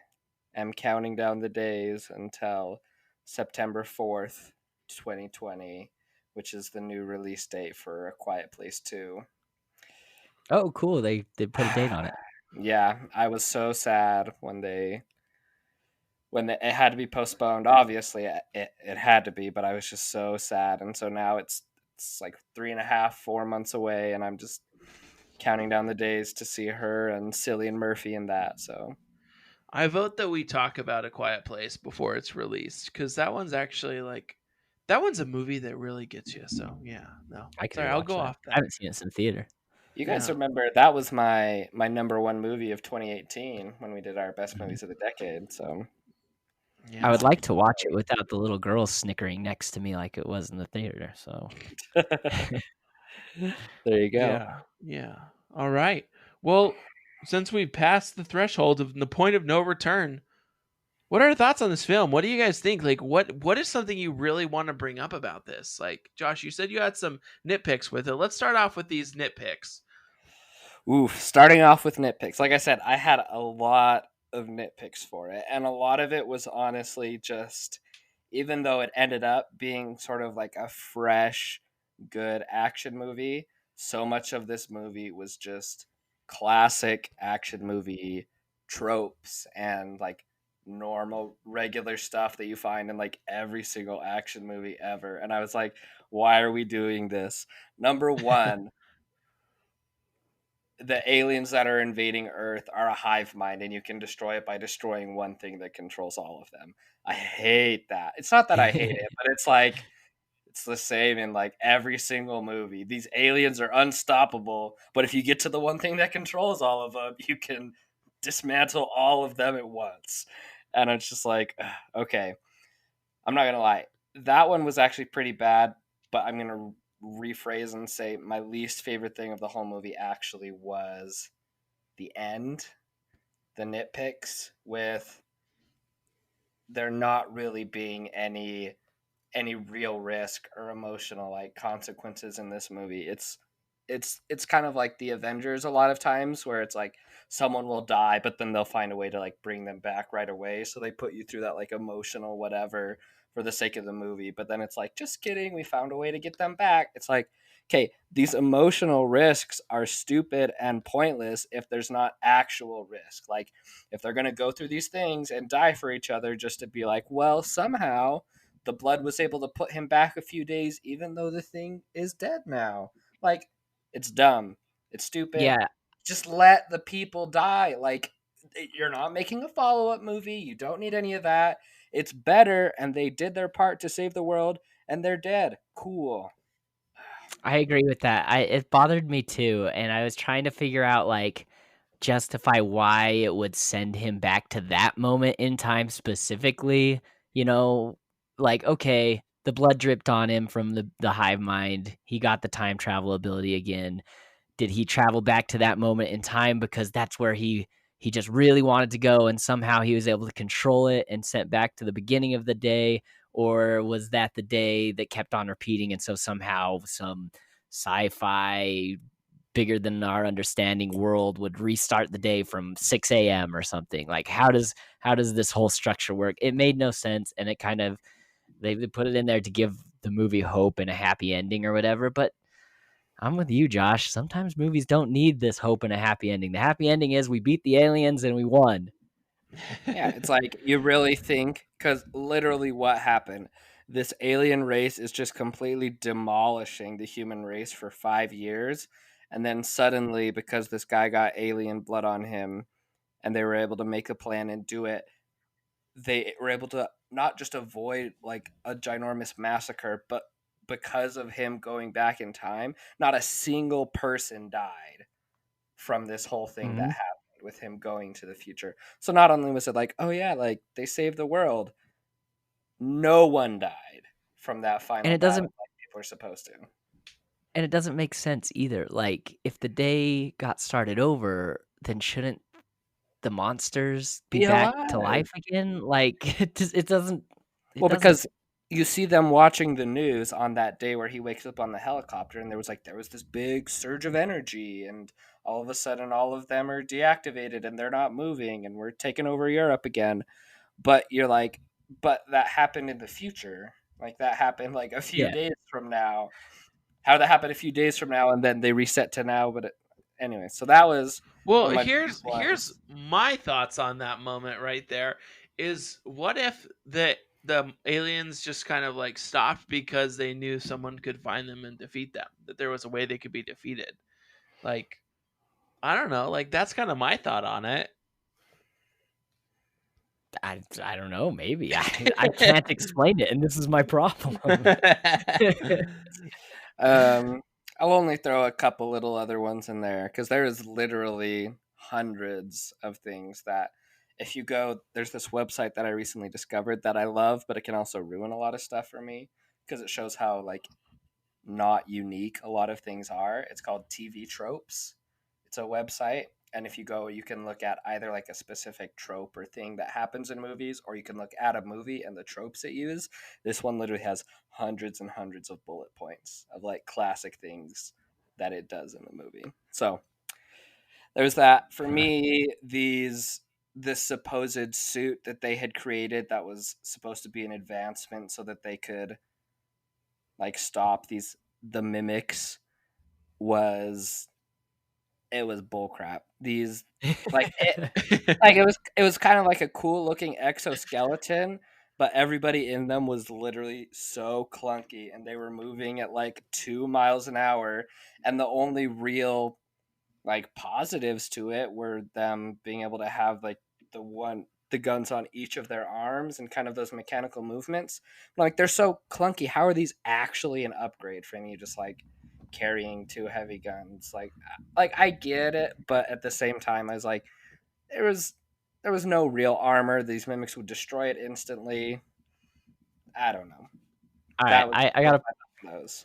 am counting down the days until September 4th, 2020, which is the new release date for A Quiet Place 2. Oh, cool. They put a date on it. Yeah, I was so sad when it had to be postponed. Obviously, it had to be, but I was just so sad. And so now it's like 3.5, 4 months away, and I'm just counting down the days to see her and Cillian Murphy in that. So I vote that we talk about A Quiet Place before it's released, because that one's actually like, that one's a movie that really gets you. So yeah, no, I'll go off that. I haven't seen it in theater. You guys remember that was my number one movie of 2018 when we did our best movies of the decade. So I would like to watch it without the little girl snickering next to me like it was in the theater. So there you go. Yeah. All right. Well, since we've passed the threshold of the point of no return, what are your thoughts on this film? What do you guys think? Like, what is something you really want to bring up about this? Like, Josh, you said you had some nitpicks with it. Let's start off with these nitpicks. Oof, starting off with nitpicks. Like I said, I had a lot of nitpicks for it, and a lot of it was honestly just, even though it ended up being sort of like a fresh, good action movie, so much of this movie was just classic action movie tropes and like normal regular stuff that you find in like every single action movie ever. And I was like, why are we doing this? Number one, the aliens that are invading Earth are a hive mind, and you can destroy it by destroying one thing that controls all of them. I hate that. It's not that I hate it, but it's like, it's the same in like every single movie. These aliens are unstoppable, but if you get to the one thing that controls all of them, you can dismantle all of them at once. And it's just like, okay, I'm not gonna lie, that one was actually pretty bad, but I'm gonna rephrase and say my least favorite thing of the whole movie actually was the end, the nitpicks with there not really being any real risk or emotional like consequences in this movie. It's kind of like the Avengers a lot of times where it's like someone will die but then they'll find a way to like bring them back right away, so they put you through that like emotional whatever for the sake of the movie, but then it's like, just kidding, we found a way to get them back. It's like, okay, these emotional risks are stupid and pointless if there's not actual risk. Like if they're going to go through these things and die for each other just to be like, well, somehow the blood was able to put him back a few days even though the thing is dead now. Like, it's dumb, it's stupid. Yeah, Just let the people die. Like, you're not making a follow-up movie, you don't need any of that. It's better, and they did their part to save the world, and they're dead. Cool. I agree with that. It bothered me too, and I was trying to figure out like justify why it would send him back to that moment in time specifically. You know, like okay, the blood dripped on him from the hive mind. He got the time travel ability again. Did he travel back to that moment in time because that's where he just really wanted to go and somehow he was able to control it and sent back to the beginning of the day, or was that the day that kept on repeating and so somehow some sci-fi bigger than our understanding world would restart the day from 6 a.m. or something? Like how does this whole structure work? It made no sense, and it kind of they put it in there to give the movie hope and a happy ending or whatever, but I'm with you, Josh. Sometimes movies don't need this hope and a happy ending. The happy ending is we beat the aliens and we won. Yeah, it's like, you really think, because literally what happened? This alien race is just completely demolishing the human race for 5 years. And then suddenly, because this guy got alien blood on him and they were able to make a plan and do it, they were able to not just avoid like a ginormous massacre, but because of him going back in time, not a single person died from this whole thing that Mhm. happened with him going to the future. So not only was it like, oh yeah, like they saved the world, no one died from that And final it battle doesn't like people are supposed to. and it doesn't make sense either. Like if the day got started over, then shouldn't the monsters be Be back to alive. life again? Like it doesn't it Well, doesn't because you see them watching the news on that day where he wakes up on the helicopter, and there was this big surge of energy, and all of a sudden all of them are deactivated and they're not moving, and we're taking over Europe again. But you're like, but that happened in the future. Like that happened like a few yeah. days from now. How did that happen a few days from now, and then they reset to now? Anyway, so that was Well, one of my biggest here's ones. my thoughts on that moment right there. Is what if the aliens just kind of like stopped because they knew someone could find them and defeat them? That there was a way they could be defeated. Like I don't know. Like that's kind of my thought on it. I don't know, maybe. I can't explain it, and this is my problem. Um, I'll only throw a couple little other ones in there because there is literally hundreds of things that if you go, there's this website that I recently discovered that I love, but it can also ruin a lot of stuff for me because it shows how like not unique a lot of things are. It's called TV Tropes. It's a website, and if you go, you can look at either like a specific trope or thing that happens in movies, or you can look at a movie and the tropes it uses. This one literally has hundreds and hundreds of bullet points of like classic things that it does in the movie. So there's that. For me, this supposed suit that they had created that was supposed to be an advancement so that they could like stop the mimics was it was bullcrap. These like it was kind of like a cool looking exoskeleton, but everybody in them was literally so clunky and they were moving at like 2 miles an hour, and the only real like positives to it were them being able to have like the guns on each of their arms and kind of those mechanical movements. Like they're so clunky. How are these actually an upgrade from you just like carrying two heavy guns? Like I get it, but at the same time I was like, there was no real armor. These mimics would destroy it instantly. I don't know. All right, That was I gotta those.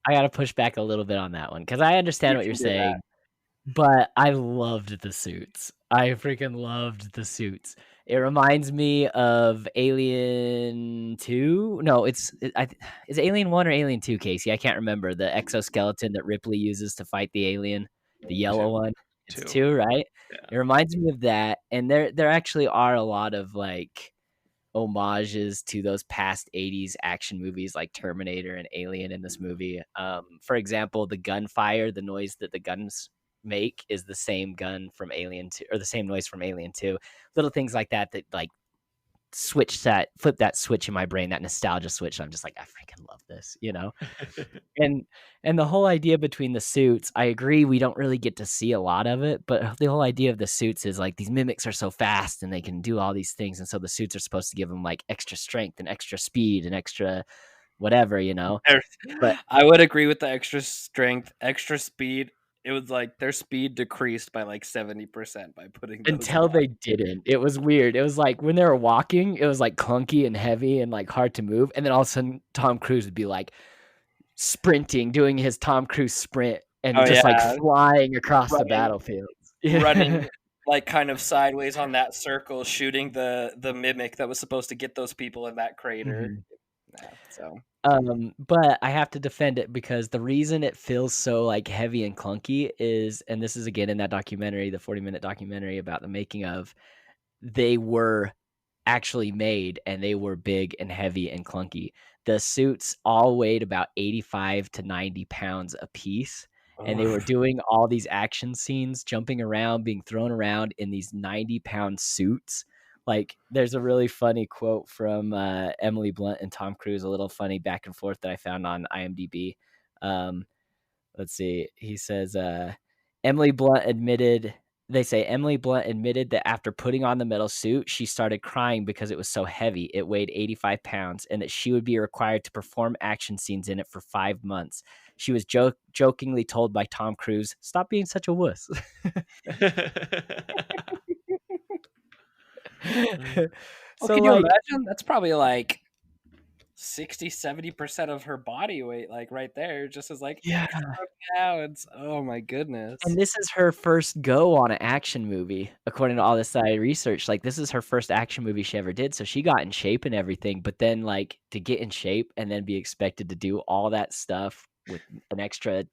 I gotta push back a little bit on that one because I understand You what you're can do that. saying, but I loved the suits. I freaking loved the suits. It reminds me of Alien 2. No, is Alien 1 or Alien 2, Casey? I can't remember. The exoskeleton that Ripley uses to fight the alien, the yellow Two. one. It's Two. 2, right? Yeah. It reminds me of that, and there actually are a lot of like homages to those past 80s action movies like Terminator and Alien in this movie. For example, the gunfire, the noise that the guns make is the same gun from Alien 2, or the same noise from Alien 2. Little things like that like flip that switch in my brain, that nostalgia switch. I'm just like, I freaking love this, you know? and the whole idea between the suits, I agree we don't really get to see a lot of it, but the whole idea of the suits is like these mimics are so fast and they can do all these things, and so the suits are supposed to give them like extra strength and extra speed and extra whatever, you know. But I would agree with the extra strength, extra speed. It was like their speed decreased by like 70% by putting those until on. they didn't, it was weird. It was like when they were walking, it was like clunky and heavy and like hard to move, and then all of a sudden Tom Cruise would be like sprinting, doing his Tom Cruise sprint, and just like flying across the battlefield, running like kind of sideways on that circle, shooting the mimic that was supposed to get those people in that crater. Yeah, so but I have to defend it because the reason it feels so like heavy and clunky is, and this is again in that documentary, the 40-minute documentary about the making of, they were actually made and they were big and heavy and clunky. The suits all weighed about 85 to 90 pounds a piece. And they were doing all these action scenes, jumping around, being thrown around in these 90-pound suits. Like, there's a really funny quote from Emily Blunt and Tom Cruise, a little funny back and forth that I found on IMDb. Let's see. He says, Emily Blunt admitted Emily Blunt admitted that after putting on the metal suit, she started crying because it was so heavy. It weighed 85 pounds, and that she would be required to perform action scenes in it for 5 months. She was jokingly told by Tom Cruise, "Stop being such a wuss." so can you imagine? That's probably like 60-70% of her body weight, like right there, just as like pounds. Oh my goodness. And this is her first go on an action movie, according to all this that I researched. Like, this is her first action movie she ever did, so she got in shape and everything. But then, like, to get in shape and then be expected to do all that stuff with an extra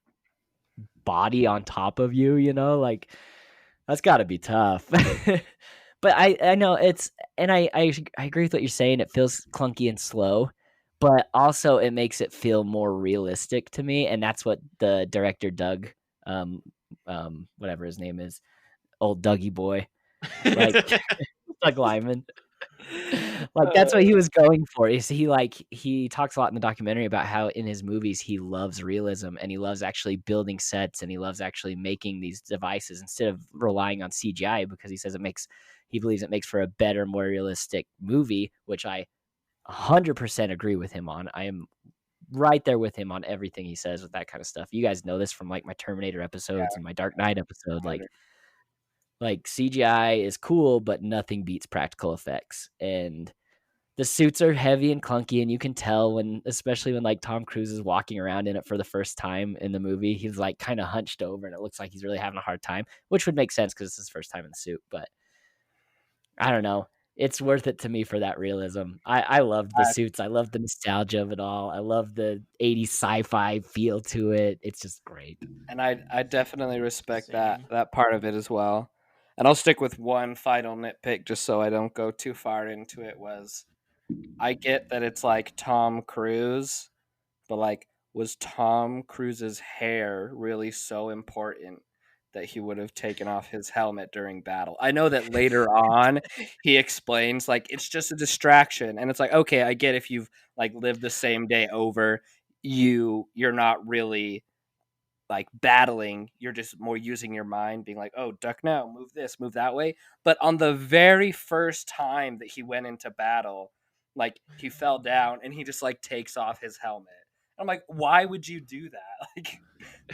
body on top of you, you know, like, that's got to be tough. But I know it's, and I agree with what you're saying. It feels clunky and slow, but also it makes it feel more realistic to me, and that's what the director Doug, whatever his name is, old Dougie boy, like Doug Lyman, like that's what he was going for. Is he talks a lot in the documentary about how in his movies he loves realism and he loves actually building sets and he loves actually making these devices instead of relying on CGI, because he believes it makes for a better, more realistic movie, which I 100% agree with him on. I am right there with him on everything he says with that kind of stuff. You guys know this from like my Terminator episodes and my Dark Knight episode. Like CGI is cool, but nothing beats practical effects. And the suits are heavy and clunky, and you can tell when, especially when like Tom Cruise is walking around in it for the first time in the movie, he's like kind of hunched over and it looks like he's really having a hard time, which would make sense because it's his first time in the suit. But I don't know. It's worth it to me for that realism. I loved the suits. I loved the nostalgia of it all. I love the 80s sci-fi feel to it. It's just great. And I definitely respect that part of it as well. And I'll stick with one final nitpick just so I don't go too far into it. Was I get that it's like Tom Cruise, but like, was Tom Cruise's hair really so important that he would have taken off his helmet during battle? I know that later on he explains like it's just a distraction, and it's like, okay, I get if you've like lived the same day over, you're not really like battling, you're just more using your mind, being like, oh, duck now, move this, move that way. But on the very first time that he went into battle, like he fell down and he just like takes off his helmet. I'm like, why would you do that? Like,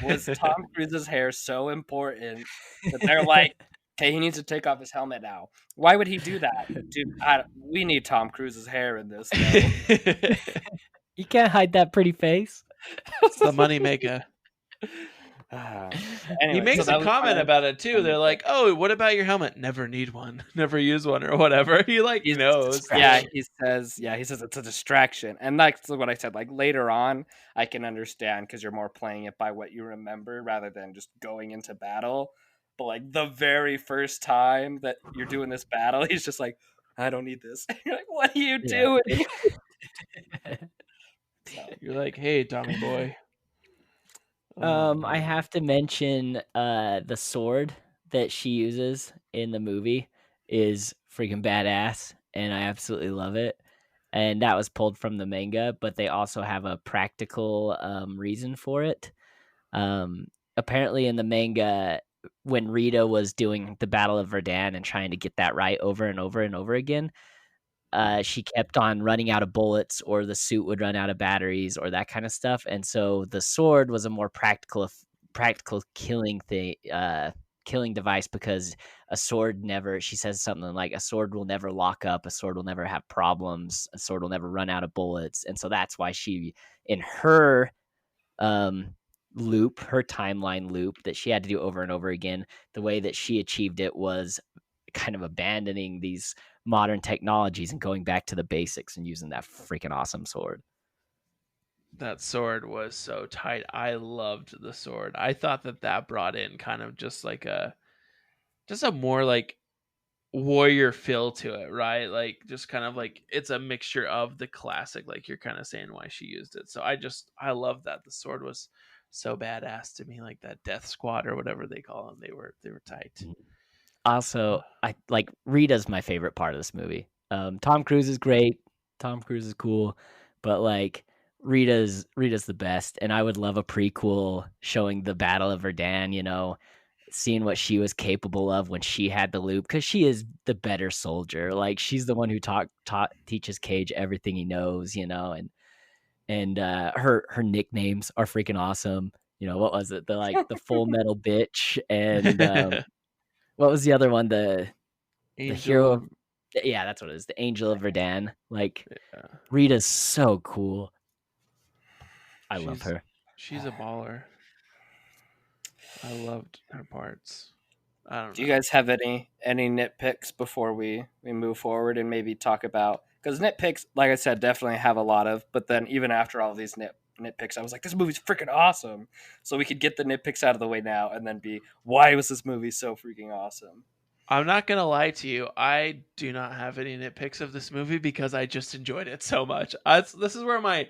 was Tom Cruise's hair so important that they're like, Okay, he needs to take off his helmet now. Why would he do that? Dude, we need Tom Cruise's hair in this, though. You can't hide that pretty face. It's the money maker. Anyway, He makes so a comment about it too. They're like, "Oh, what about your helmet? Never need one. Never use one, or whatever." He like knows. He says it's a distraction, and that's what I said. Like later on, I can understand because you're more playing it by what you remember rather than just going into battle. But like the very first time that you're doing this battle, he's just like, "I don't need this." You're like, "What are you doing?" You're like, "Hey, Tommy boy." I have to mention the sword that she uses in the movie is freaking badass, and I absolutely love it. And that was pulled from the manga, but they also have a practical reason for it. Apparently, in the manga, when Rita was doing the Battle of Verdun and trying to get that right over and over and over again, she kept on running out of bullets, or the suit would run out of batteries, or that kind of stuff. And so the sword was a more practical killing thing, killing device, because a sword never. She says something like, "A sword will never lock up. A sword will never have problems. A sword will never run out of bullets." And so that's why she, in her loop, her timeline loop that she had to do over and over again, the way that she achieved it was kind of abandoning these modern technologies and going back to the basics and using that freaking awesome sword. That sword was so tight. I loved the sword. I thought that brought in kind of just a more like warrior feel to it, right? Like just kind of like it's a mixture of the classic, like you're kind of saying why she used it. So I love that the sword was so badass to me, like that death squad or whatever they call them. They were tight. Also, I like Rita's my favorite part of this movie. Tom Cruise is great. Tom Cruise is cool, but like Rita's the best. And I would love a prequel showing the Battle of Verdun. Seeing what she was capable of when she had the loop, because she is the better soldier. Like she's the one who teaches Cage everything he knows. And her nicknames are freaking awesome. What was it? The Full Metal Bitch, and what was the other one? The hero of, yeah, that's what it is. The Angel of Verdun. Like Rita's so cool. I love her. She's a baller. I loved her parts. I don't know. Do you guys have any nitpicks before we move forward and maybe talk about, because nitpicks, like I said, definitely have a lot of, but then even after all these nitpicks, I was like, this movie's freaking awesome. So we could get the nitpicks out of the way now and then be, why was this movie so freaking awesome? I'm not gonna lie to you. I do not have any nitpicks of this movie because I just enjoyed it so much. This is where my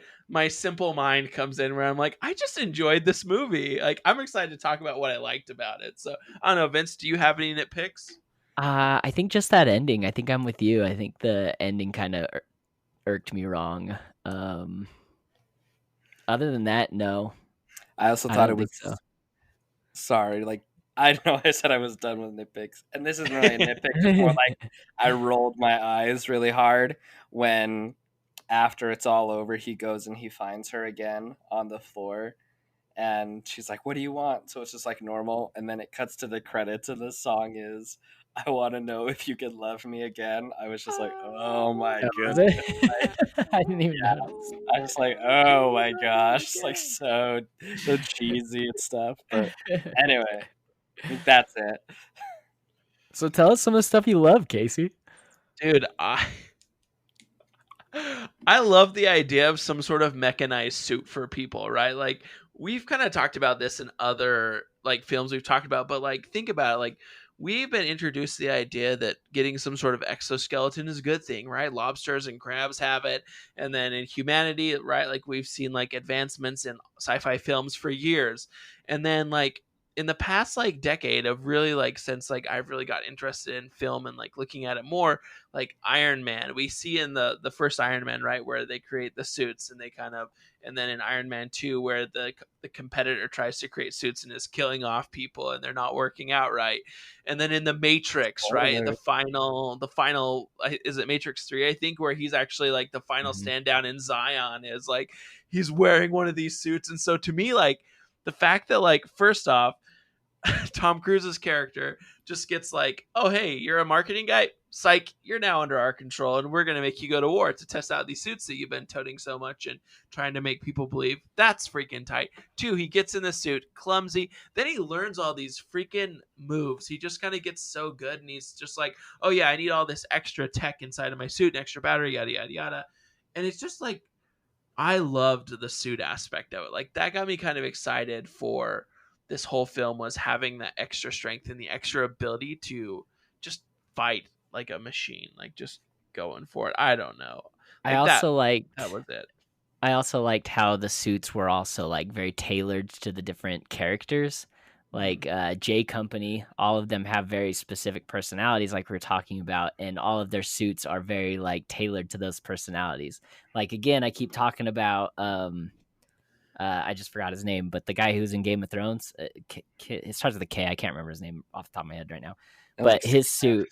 simple mind comes in, where I'm like, I just enjoyed this movie. Like, I'm excited to talk about what I liked about it. So I don't know, Vince. Do you have any nitpicks? I think just that ending. I think I'm with you. I think the ending kind of irked me wrong. Other than that, no. I also thought it was so. Sorry, like I know I said I was done with nitpicks, and this isn't really a nitpick. It's more like I rolled my eyes really hard when, after it's all over, he goes and he finds her again on the floor, and she's like, "What do you want?" So it's just like normal, and then it cuts to the credits, and the song is, "I want to know if you can love me again." I was just like, "Oh my goodness!" I didn't even notice. I was like, "Oh my gosh!" It's like so cheesy and stuff. But anyway, I think that's it. So tell us some of the stuff you love, Casey. Dude, I love the idea of some sort of mechanized suit for people, right? Like we've kind of talked about this in other like films we've talked about, but like think about it, like we've been introduced to the idea that getting some sort of exoskeleton is a good thing, right? Lobsters and crabs have it, and then in humanity, right, like we've seen like advancements in sci-fi films for years, and then like in the past like decade of really like since like I've really got interested in film and like looking at it more, like Iron Man, we see in the first Iron Man, right, where they create the suits and they kind of, and then in Iron Man 2 where the competitor tries to create suits and is killing off people and they're not working out right, and then in the Matrix, right, the final is it Matrix 3, I think, where he's actually like the final stand down in Zion is like he's wearing one of these suits. And so to me, like the fact that like first off, Tom Cruise's character just gets like, oh, hey, you're a marketing guy? Psych, you're now under our control, and we're going to make you go to war to test out these suits that you've been toting so much and trying to make people believe. That's freaking tight. 2, he gets in the suit, clumsy. Then he learns all these freaking moves. He just kind of gets so good, and he's just like, oh, yeah, I need all this extra tech inside of my suit, an extra battery, yada, yada, yada. And it's just like, I loved the suit aspect of it. Like, that got me kind of excited for this whole film, was having that extra strength and the extra ability to just fight like a machine, like just going for it. I don't know. I Like that also that was it. liked how the suits were also like very tailored to the different characters. Like J Company, all of them have very specific personalities, like we were talking about, and all of their suits are very like tailored to those personalities. Like again, I keep talking about I just forgot his name, but the guy who's in Game of Thrones, it starts with a K. I can't remember his name off the top of my head right now. It was But like his 60 or suit,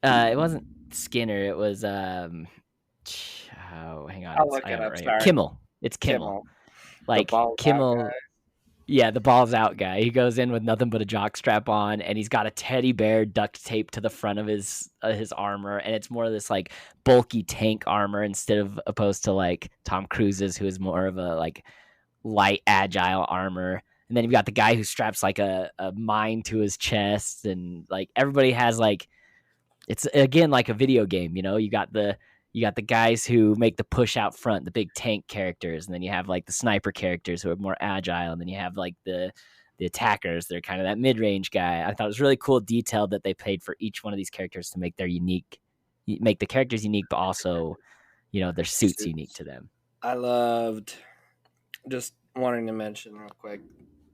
something. it wasn't Skinner. It was hang on, I'll look I it have it up. right. Sorry. Kimmel. It's Kimmel. Like balls out Kimmel. guy. Yeah, the balls out guy. He goes in with nothing but a jock strap on, and he's got a teddy bear duct taped to the front of his armor, and it's more of this like bulky tank armor instead of opposed to like Tom Cruise's, who is more of a like light agile armor. And then you've got the guy who straps like a mine to his chest, and like everybody has like, it's again like a video game, you know. You got the guys who make the push out front, the big tank characters, and then you have like the sniper characters who are more agile, and then you have like the attackers. They're kind of that mid-range guy. I thought it was really cool detail that they played for each one of these characters to make the characters unique, but also, you know, their suits unique to them. I loved, just wanting to mention real quick,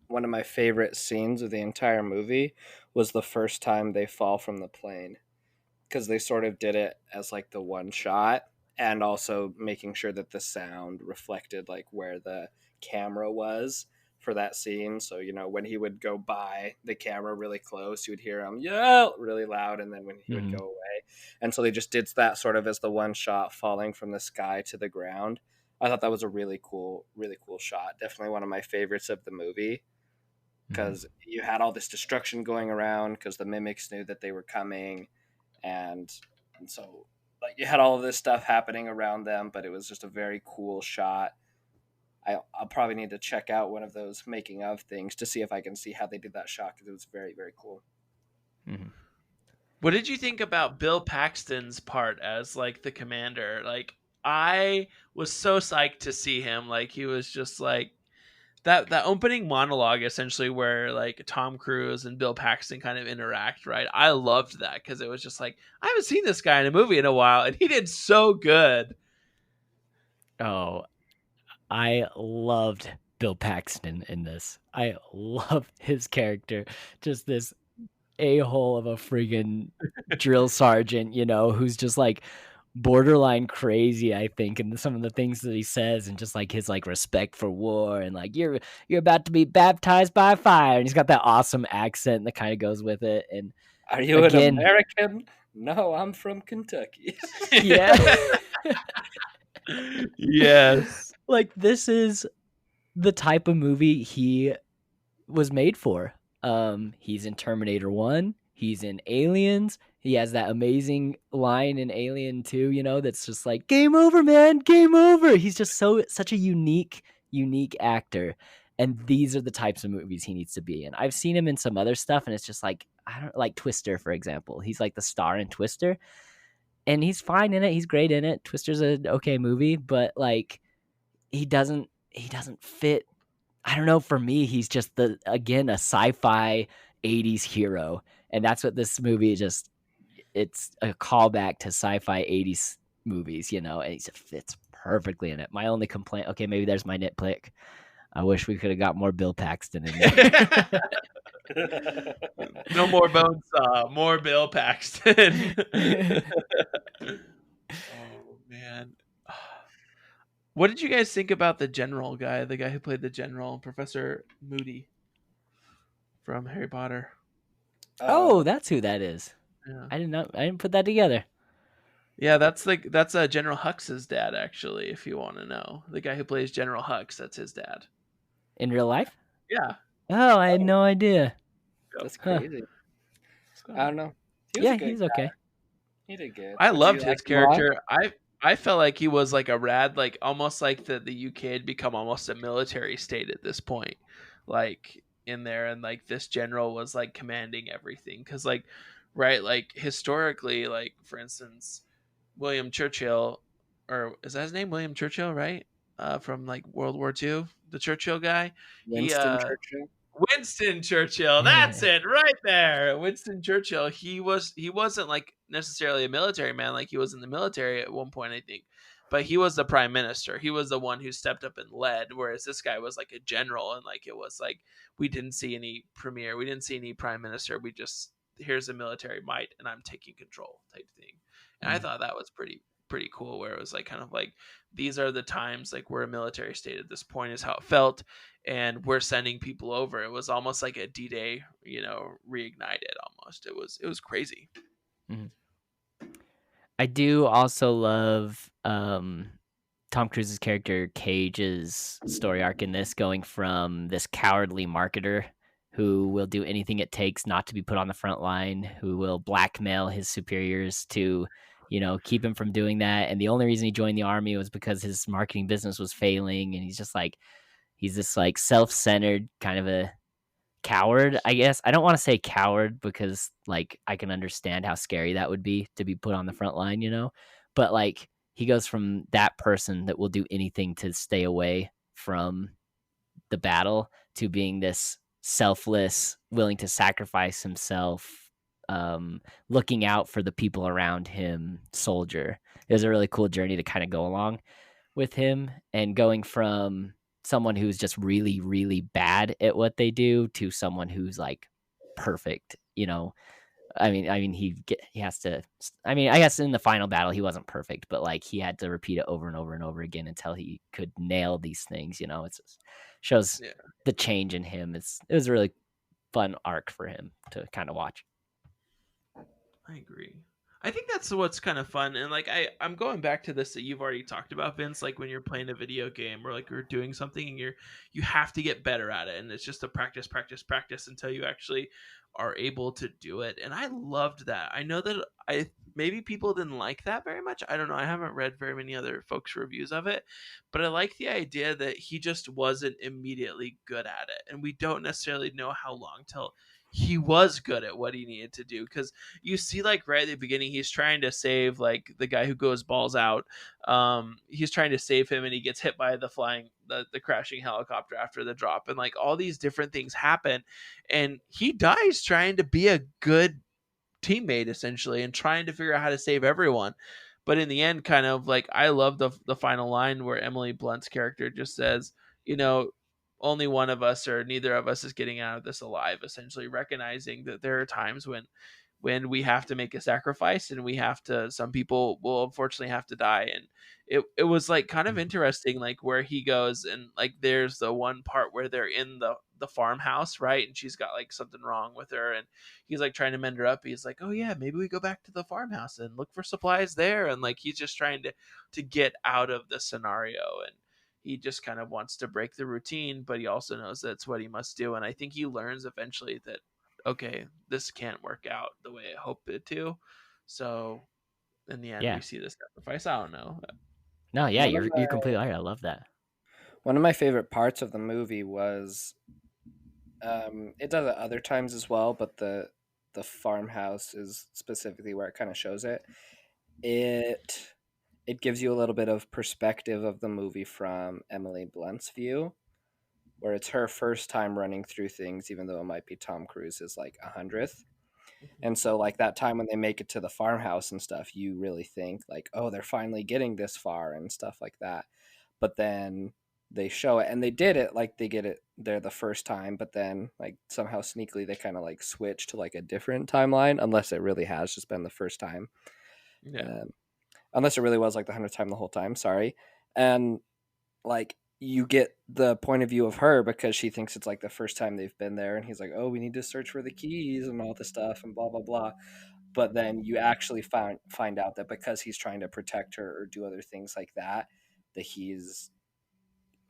one of my favorite scenes of the entire movie was the first time they fall from the plane, because they sort of did it as like the one shot, and also making sure that the sound reflected like where the camera was for that scene. So, you know, when he would go by the camera really close, you would hear him yell really loud, and then when he would go away. And so they just did that sort of as the one shot falling from the sky to the ground. I thought that was a really cool shot. Definitely one of my favorites of the movie, because you had all this destruction going around because the mimics knew that they were coming. And so like you had all of this stuff happening around them, but it was just a very cool shot. I'll probably need to check out one of those making of things to see if I can see how they did that shot, because it was very, very cool. Mm-hmm. What did you think about Bill Paxton's part as like the commander? Like, I was so psyched to see him. Like, he was just like that opening monologue, essentially, where like Tom Cruise and Bill Paxton kind of interact, right? I loved that, because it was just like, I haven't seen this guy in a movie in a while, and he did so good. Oh, I loved Bill Paxton in this. I loved his character. Just this a-hole of a friggin' drill sergeant, you know, who's just like borderline crazy, I think, and some of the things that he says, and just like his like respect for war, and like you're about to be baptized by fire, and he's got that awesome accent that kind of goes with it. And Are you again, an American? No, I'm from Kentucky. yeah. Yes. Like, this is the type of movie he was made for. He's in Terminator 1, he's in Aliens, he has that amazing line in Alien 2, you know, that's just like, game over, man, game over. He's just such a unique actor, and these are the types of movies he needs to be in. I've seen him in some other stuff, and it's just like, I don't like Twister, for example. He's like the star in Twister, and he's fine in it, he's great in it. Twister's an okay movie, but like, he doesn't fit. I don't know, for me, he's just a sci-fi 80s hero. And that's what this movie it's a callback to sci-fi 80s movies, you know, and he just fits perfectly in it. My only complaint, okay, maybe there's my nitpick. I wish we could have got more Bill Paxton in there. No more Bonesaw, more Bill Paxton. Oh, man. What did you guys think about the general guy, the guy who played the general, Professor Moody from Harry Potter? Oh, that's who that is. Yeah. I didn't put that together. Yeah, that's General Hux's dad, actually, if you want to know. The guy who plays General Hux, that's his dad. In real life? Yeah. Oh, I had no idea. That's Huh. crazy. I don't know. He was a Yeah, good he's guy. okay. He did good. I Would you loved like his him a lot? character. I felt like he was like a rad, like almost like the UK had become almost a military state at this point, like in there, and like this general was like commanding everything because like right like historically like for instance William Churchill, or is that his name, William Churchill, right? From like World War II, the Churchill guy. He Winston Churchill? Winston Churchill, that's it right there. Winston Churchill, he wasn't like necessarily a military man, like he was in the military at one point, I think. But he was the prime minister. He was the one who stepped up and led, whereas this guy was like a general, and like it was like we didn't see any premier, we didn't see any prime minister. We just, here's a military might and I'm taking control type thing. And I Mm. thought that was pretty cool, where it was like kind of like these are the times, like we're a military state at this point is how it felt, and we're sending people over. It was almost like a D-Day, reignited almost. It was crazy. Mhm. I do also love Tom Cruise's character Cage's story arc in this, going from this cowardly marketer who will do anything it takes not to be put on the front line, who will blackmail his superiors to, keep him from doing that. And the only reason he joined the army was because his marketing business was failing. And he's this like self-centered kind of a coward, I guess. I don't want to say coward because like I can understand how scary that would be to be put on the front line. But like he goes from that person that will do anything to stay away from the battle to being this selfless, willing to sacrifice himself, looking out for the people around him soldier. It was a really cool journey to kind of go along with him, and going from someone who's just really, really bad at what they do to someone who's like perfect. He has to. I mean, I guess in the final battle he wasn't perfect, but like he had to repeat it over and over and over again until he could nail these things. It just shows Yeah, the change in him. It was a really fun arc for him to kind of watch. I agree. I think that's what's kind of fun, and like I'm going back to this that you've already talked about, Vince. Like when you're playing a video game or like you're doing something and you have to get better at it, and it's just a practice, practice, practice until you actually are able to do it. And I loved that. I know that I maybe people didn't like that very much. I don't know. I haven't read very many other folks' reviews of it, but I like the idea that he just wasn't immediately good at it, and we don't necessarily know how long till he was good at what he needed to do, because you see like right at the beginning he's trying to save like the guy who goes balls out. He's trying to save him and he gets hit by the crashing helicopter after the drop, and like all these different things happen, and he dies trying to be a good teammate essentially and trying to figure out how to save everyone. But in the end, kind of like I love the final line where Emily Blunt's character just says, you know, only one of us or neither of us is getting out of this alive, essentially recognizing that there are times when we have to make a sacrifice, and some people will unfortunately have to die. And it was like kind of interesting, like where he goes, and like there's the one part where they're in the farmhouse, right, and she's got like something wrong with her, and he's like trying to mend her up. He's like, oh yeah, maybe we go back to the farmhouse and look for supplies there, and like he's just trying to get out of the scenario, and he just kind of wants to break the routine, but he also knows that's what he must do. And I think he learns eventually that, okay, this can't work out the way I hoped it to. So in the end, we Yeah. see the sacrifice. I don't know. No, yeah, One of you're completely right. I love that. one of my favorite parts of the movie was it does it other times as well, but the farmhouse is specifically where it kind of shows it. It gives you a little bit of perspective of the movie from Emily Blunt's view, where it's her first time running through things, even though it might be Tom Cruise's like 100th. And so like that time when they make it to the farmhouse and stuff, you really think like, oh, they're finally getting this far and stuff like that. But then they show it, and they did it like they get it there the first time, but then like somehow sneakily they kind of like switch to like a different timeline, unless it really has just been the first time. Yeah. Unless it really was like the 100th time the whole time, sorry. And like you get the point of view of her because she thinks it's like the first time they've been there, and he's like, oh, we need to search for the keys and all this stuff and blah blah blah. But then you actually find out that because he's trying to protect her or do other things like that, that he's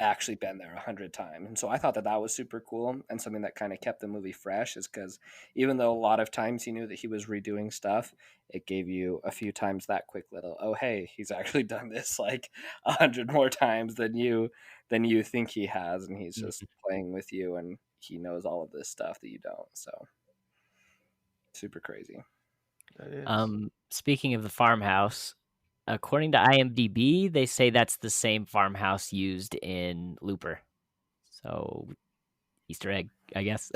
actually been there 100 times. And so I thought that that was super cool, and something that kind of kept the movie fresh is because even though a lot of times you knew that he was redoing stuff, it gave you a few times that quick little, oh hey, he's actually done this like 100 more times than you think he has, and he's just playing with you, and he knows all of this stuff that you don't. So super crazy. That is. Speaking of the farmhouse, according to IMDb, they say that's the same farmhouse used in Looper. So Easter egg, I guess.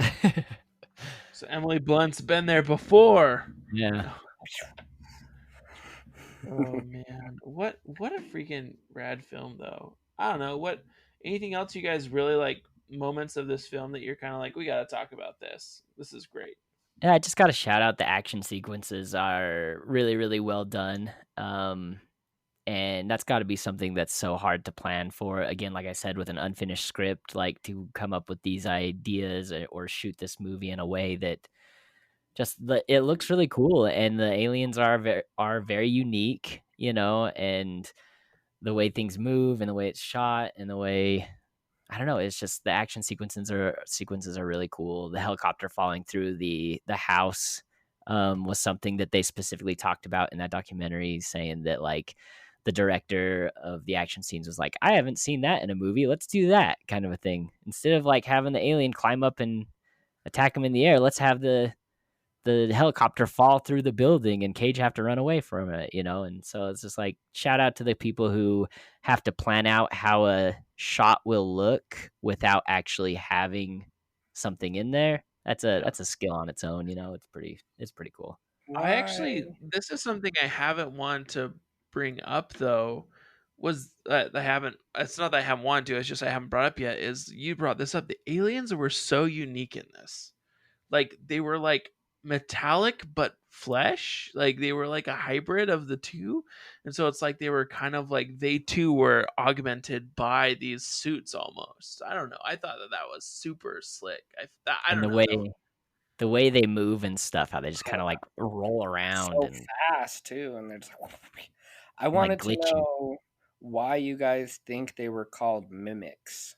So Emily Blunt's been there before. Yeah. Oh man, what a freaking rad film though. I don't know what. Anything else you guys really like? Moments of this film that you're kind of like, we got to talk about this. This is great. Yeah, I just got to shout out the action sequences are really, really well done. And that's got to be something that's so hard to plan for. Again, like I said, with an unfinished script, like to come up with these ideas or shoot this movie in a way that it looks really cool, and the aliens are very unique, and the way things move and the way it's shot and the way I don't know, it's just the action sequences are really cool. The helicopter falling through the house was something that they specifically talked about in that documentary, saying that like the director of the action scenes was like, I haven't seen that in a movie. Let's do that kind of a thing. Instead of like having the alien climb up and attack him in the air, let's have the helicopter fall through the building and Cage have to run away from it, And so it's just like shout out to the people who have to plan out how a shot will look without actually having something in there. That's a skill on its own, it's pretty cool. I Why? actually, this is something I haven't wanted to bring up though. Was I haven't? It's not that I haven't wanted to. It's just I haven't brought up yet. Is you brought this up? The aliens were so unique in this. Like they were like metallic but flesh. Like they were like a hybrid of the two, and so it's like they were kind of like they too were augmented by these suits almost. I don't know. I thought that that was super slick. I And don't the know. way That was, the way they move and stuff, how they just kind Oh, of like roll around so and fast too, and they're just like, I like wanted to glitchy. know why you guys think they were called mimics.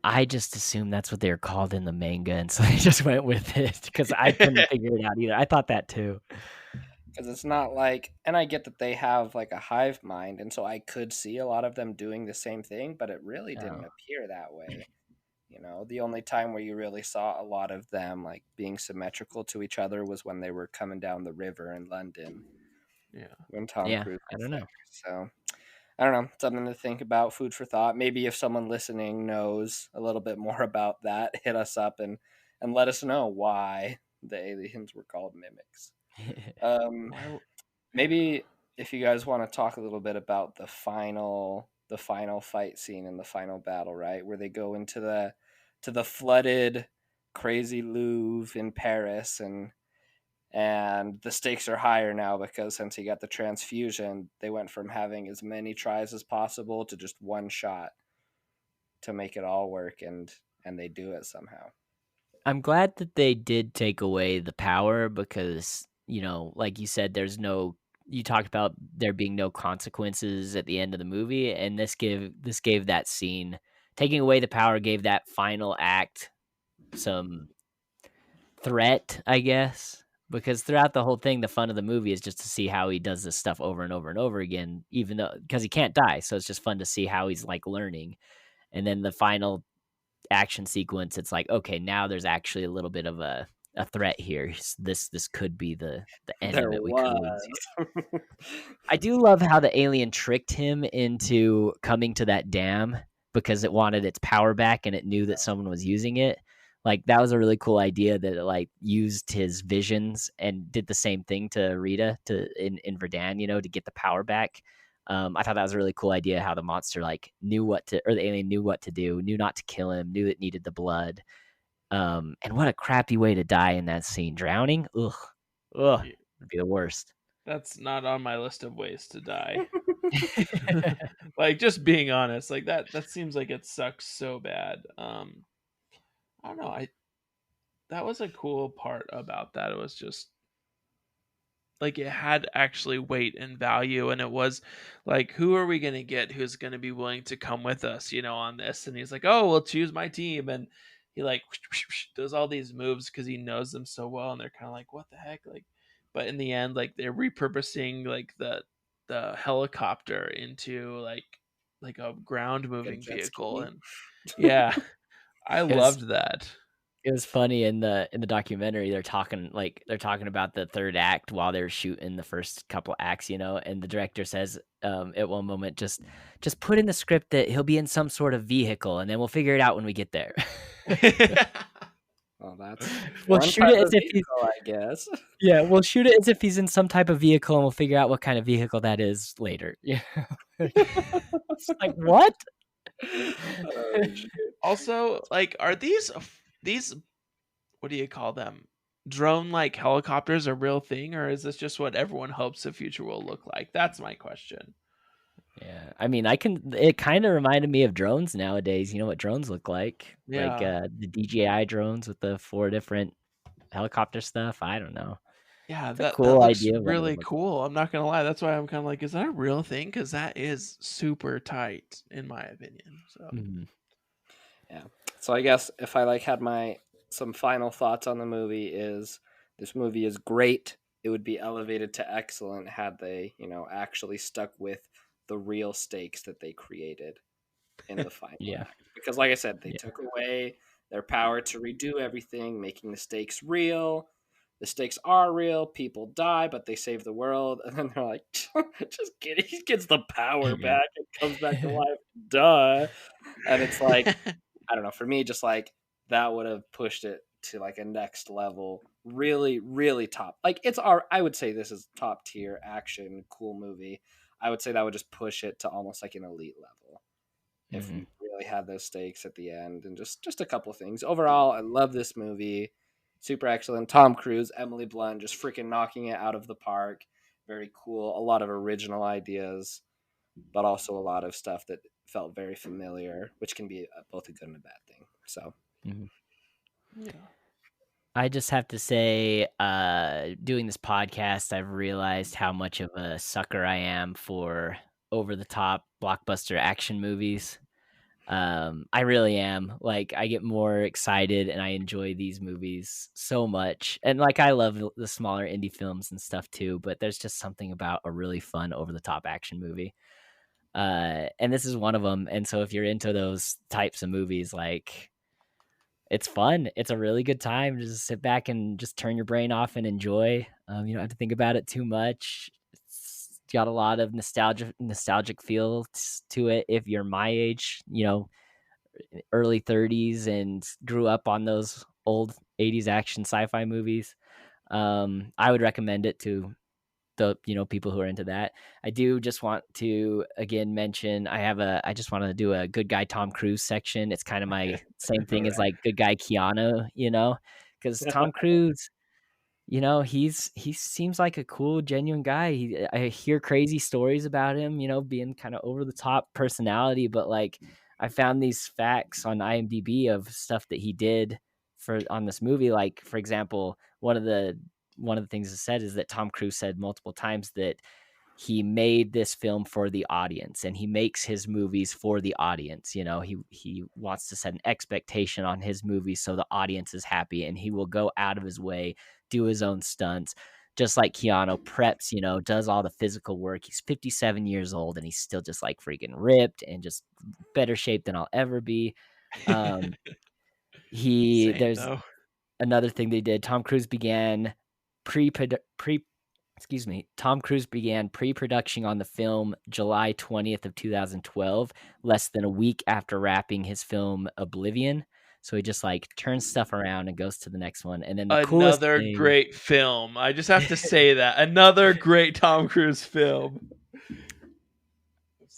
I just assumed that's what they were called in the manga, and so I just went with it because I couldn't figure it out either. I thought that too. Because it's not like, and I get that they have like a hive mind, and so I could see a lot of them doing the same thing, but it really didn't Oh. appear that way. The only time where you really saw a lot of them like being symmetrical to each other was when they were coming down the river in London yeah. when Tom Yeah, Cruise I was don't there. know. So I don't know, something to think about, food for thought. Maybe if someone listening knows a little bit more about that, hit us up and let us know why the aliens were called mimics. Um, Why? Yeah. Maybe if you guys want to talk a little bit about the final fight scene in the final battle, right, where they go into the flooded, crazy Louvre in Paris, and the stakes are higher now because since he got the transfusion, they went from having as many tries as possible to just one shot to make it all work, and they do it somehow. I'm glad that they did take away the power because, like you said, you talked about there being no consequences at the end of the movie, and this gave that scene, taking away the power gave that final act some threat, I guess. Because throughout the whole thing, the fun of the movie is just to see how he does this stuff over and over and over again, even though because he can't die. So it's just fun to see how he's like learning. And then the final action sequence, it's like, okay, now there's actually a little bit of a threat here. This could be the end There of it. We could lose was. here. I do love how the alien tricked him into coming to that dam because it wanted its power back and it knew that someone was using it. Like that was a really cool idea that it like used his visions and did the same thing to Rita in Verdun, to get the power back. I thought that was a really cool idea how the monster like or the alien knew what to do, knew not to kill him, knew it needed the blood. And what a crappy way to die in that scene, drowning. Ugh, Yeah. would be the worst. That's not on my list of ways to die. Like just being honest, like that seems like it sucks so bad. I don't know. I That was a cool part about that. It was just Like it had actually weight and value, and it was like, who are we going to get who's going to be willing to come with us, on this? And he's like, oh, well, choose my team. And he like does all these moves because he knows them so well, and they're kind of like, what the heck? Like, but in the end, like they're repurposing like the helicopter into like a ground Like a moving jet vehicle. ski. And yeah, I It was loved that. it was funny in the documentary. They're talking about the third act while they're shooting the first couple acts, and the director says at one moment, just put in the script that he'll be in some sort of vehicle, and then we'll figure it out when we get there. Well, that's We'll one shoot type it as of if he's vehicle, I guess. Yeah, we'll shoot it as if he's in some type of vehicle, and we'll figure out what kind of vehicle that is later. Yeah, it's like what? Oh, shit. Also, like, are these what do you call them? Drone like helicopters a real thing, or is this just what everyone hopes the future will look like? That's my question. Yeah, I mean, it kind of reminded me of drones nowadays. You know what drones look like? Like Yeah. the DJI drones with the 4 different helicopter stuff. I don't know. Yeah, It's a that cool looks idea of what it would really look cool. I'm not gonna lie. That's why I'm kind of like, is that a real thing? Because that is super tight, in my opinion. So like. Mhm. Yeah. So I guess if I had some final thoughts on the movie is this movie is great. It would be elevated to excellent had they, actually stuck with the real stakes that they created in the final Yeah, act. Because like I said, they yeah, took away their power to redo everything, making the stakes real. The stakes are real. People die, but they save the world. And then they're like, just kidding. He gets the power yeah. back and comes back to life. Duh. And it's like, I don't know. For me, just that would have pushed it to a next level. Really, really top. I would say this is top tier action, cool movie. I would say that would just push it to almost like an elite level if Mhm. we really had those stakes at the end. And just a couple of things. Overall, I love this movie. Super excellent. Tom Cruise, Emily Blunt, just freaking knocking it out of the park. Very cool. A lot of original ideas, but also a lot of stuff that felt very familiar, which can be both a good and a bad thing. So, Mhm. yeah. I just have to say, doing this podcast, I've realized how much of a sucker I am for over the top blockbuster action movies. I really am. Like, I get more excited and I enjoy these movies so much. And I love the smaller indie films and stuff too, but there's just something about a really fun over the top action movie. And this is one of them. And so if you're into those types of movies, it's fun. It's a really good time to just sit back and just turn your brain off and enjoy. You don't have to think about it too much. It's got a lot of nostalgic feel to it. If you're my age, early 30s and grew up on those old 80s action sci-fi movies, I would recommend it to the people who are into that. I do just want to again mention I just want to do a good guy Tom Cruise section. It's kind of my same thing as good guy Keanu, because Tom Cruise, he seems like a cool, genuine guy. I hear crazy stories about him, being kind of over the top personality, but I found these facts on IMDb of stuff that he did on this movie. Like, for example, one of the things it said is that Tom Cruise said multiple times that he made this film for the audience, and he makes his movies for the audience. He wants to set an expectation on his movies so the audience is happy, and he will go out of his way, do his own stunts, just like Keanu preps, does all the physical work. He's 57 years old and he's still just freaking ripped and just better shape than I'll ever be. Same There's though. another thing they did. Pre Tom Cruise began pre-production on the film July 20th of 2012, less than a week after wrapping his film Oblivion. So he just turns stuff around and goes to the next one. And then the coolest Another thing, great film. I just have to say that. Another great Tom Cruise film.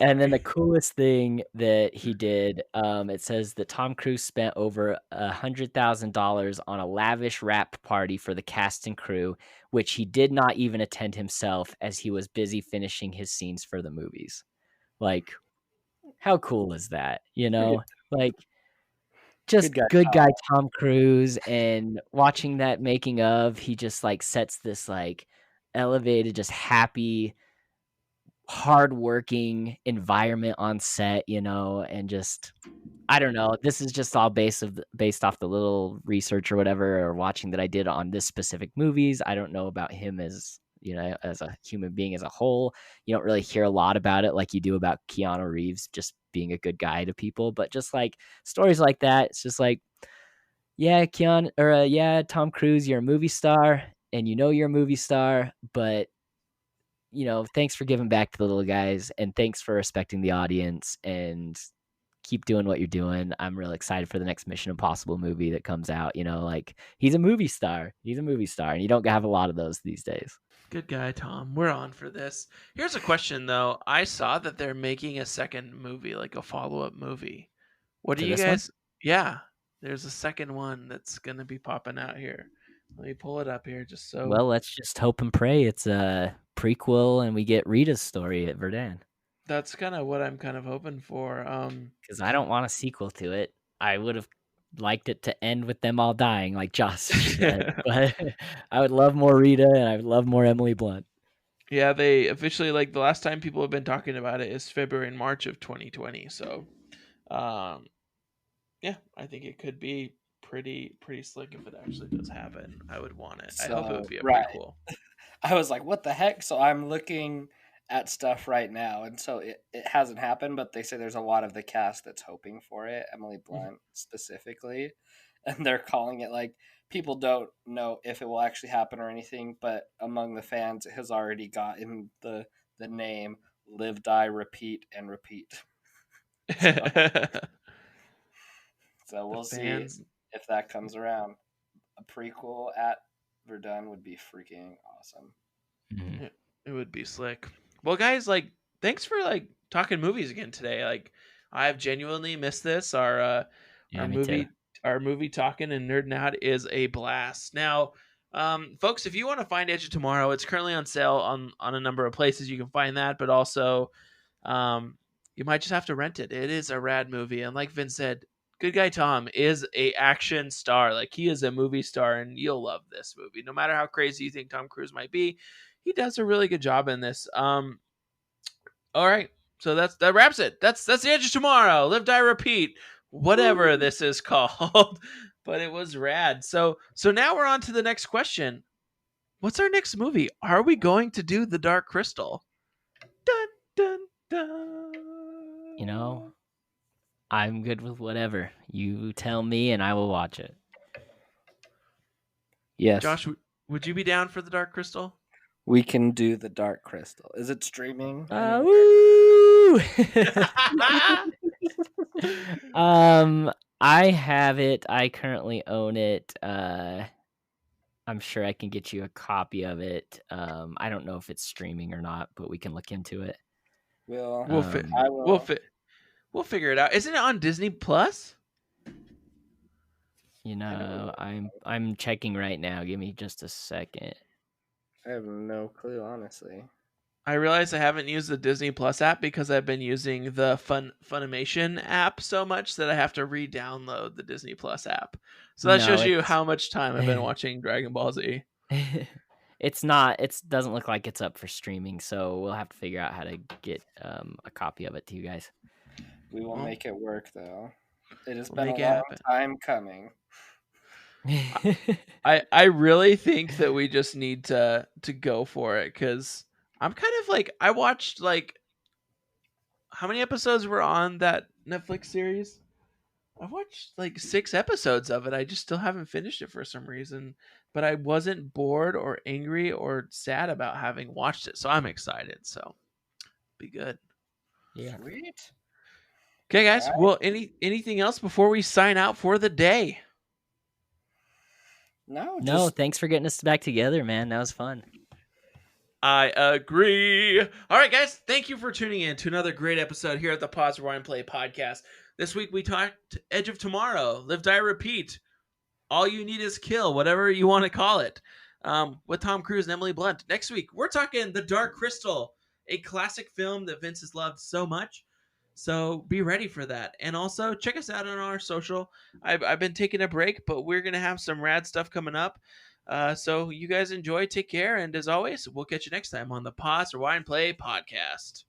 and then the Sorry. coolest thing that he did, it says that Tom Cruise spent over $100,000 on a lavish wrap party for the cast and crew, which he did not even attend himself as he was busy finishing his scenes for the movies. How cool is that? Like just good guy. good guy Tom Cruise, and watching that making of, he just sets this elevated, just happy, hardworking environment on set, and just I don't know. This is just all based off the little research or whatever or watching that I did on this specific movies. I don't know about him as as a human being as a whole. You don't really hear a lot about it like you do about Keanu Reeves just being a good guy to people, but just like stories like that, it's just like, yeah, Tom Cruise, you're a movie star, and you're a movie star, but thanks for giving back to the little guys, and thanks for respecting the audience, and keep doing what you're doing. I'm real excited for the next Mission Impossible movie that comes out. Like he's a movie star. He's a movie star, and you don't have a lot of those these days. Good guy, Tom. We're on for this. Here's a question, though. I saw that they're making a second movie, like a follow-up movie. What do you guys? Yeah, there's a second one that's going to be popping out here. Let me pull it up here just so. Well, let's just hope and pray it's a prequel and we get Rita's story at Verdun. That's kind of what I'm kind of hoping for. Because I don't want a sequel to it. I would have liked it to end with them all dying, like Josh said. But I would love more Rita, and I would love more Emily Blunt. Yeah, they officially, like, the last time people have been talking about it is February and March of 2020. So, yeah, I think it could be pretty slick if it actually does happen. I would want it. I hope it would be a prequel. I was like, what the heck? So I'm looking at stuff right now, and so it hasn't happened, but they say there's a lot of the cast that's hoping for it, Emily Blunt specifically, and they're calling it, like, people don't know if it will actually happen or anything, but among the fans it has already gotten the name Live, Die, Repeat, and Repeat. So we'll see if that comes around. A prequel at Verdun would be freaking awesome. Mm-hmm. It would be slick. Well, guys, like, thanks for like talking movies again today. Like, I've genuinely missed this. Our movie talking and nerding out is a blast. Now, folks, if you want to find Edge of Tomorrow, it's currently on sale on a number of places. You can find that, but also, you might just have to rent it. It is a rad movie, and like Vince said, good guy Tom is a action star. Like, he is a movie star, and you'll love this movie. No matter how crazy you think Tom Cruise might be, he does a really good job in this. All right, so that wraps it. That's the Edge of Tomorrow. Live, Die, Repeat. Whatever this is called, but it was rad. So now we're on to the next question. What's our next movie? Are we going to do The Dark Crystal? Dun dun dun. I'm good with whatever. You tell me and I will watch it. Yes. Josh, would you be down for The Dark Crystal? We can do The Dark Crystal. Is it streaming? Woo! I have it. I currently own it. I'm sure I can get you a copy of it. I don't know if it's streaming or not, but we can look into it. We'll figure it out. Isn't it on Disney Plus? I'm checking right now. Give me just a second. I have no clue, honestly. I realize I haven't used the Disney Plus app because I've been using the Funimation app so much that I have to re-download the Disney Plus app. So that shows you how much time I've been watching Dragon Ball Z. It's not. It doesn't look like it's up for streaming, so we'll have to figure out how to get a copy of it to you guys. We will make it work, though. It has been a long time coming. I really think that we just need to go for it, because I'm kind of like, I watched, like, how many episodes were on that Netflix series? I watched like 6 episodes of it. I just still haven't finished it for some reason, but I wasn't bored or angry or sad about having watched it, so I'm excited. So be good. Yeah. Sweet. Okay, guys. Right. Well, anything else before we sign out for the day? No. Thanks for getting us back together, man. That was fun. I agree. All right, guys. Thank you for tuning in to another great episode here at the Pause, Rewind, Play podcast. This week we talked Edge of Tomorrow, Live, Die, Repeat, All You Need Is Kill, whatever you want to call it, with Tom Cruise and Emily Blunt. Next week, we're talking The Dark Crystal, a classic film that Vince has loved so much. So be ready for that. And also, check us out on our social. I've been taking a break, but we're going to have some rad stuff coming up. So you guys enjoy, take care, and as always, we'll catch you next time on the Pause, Rewind, Play podcast.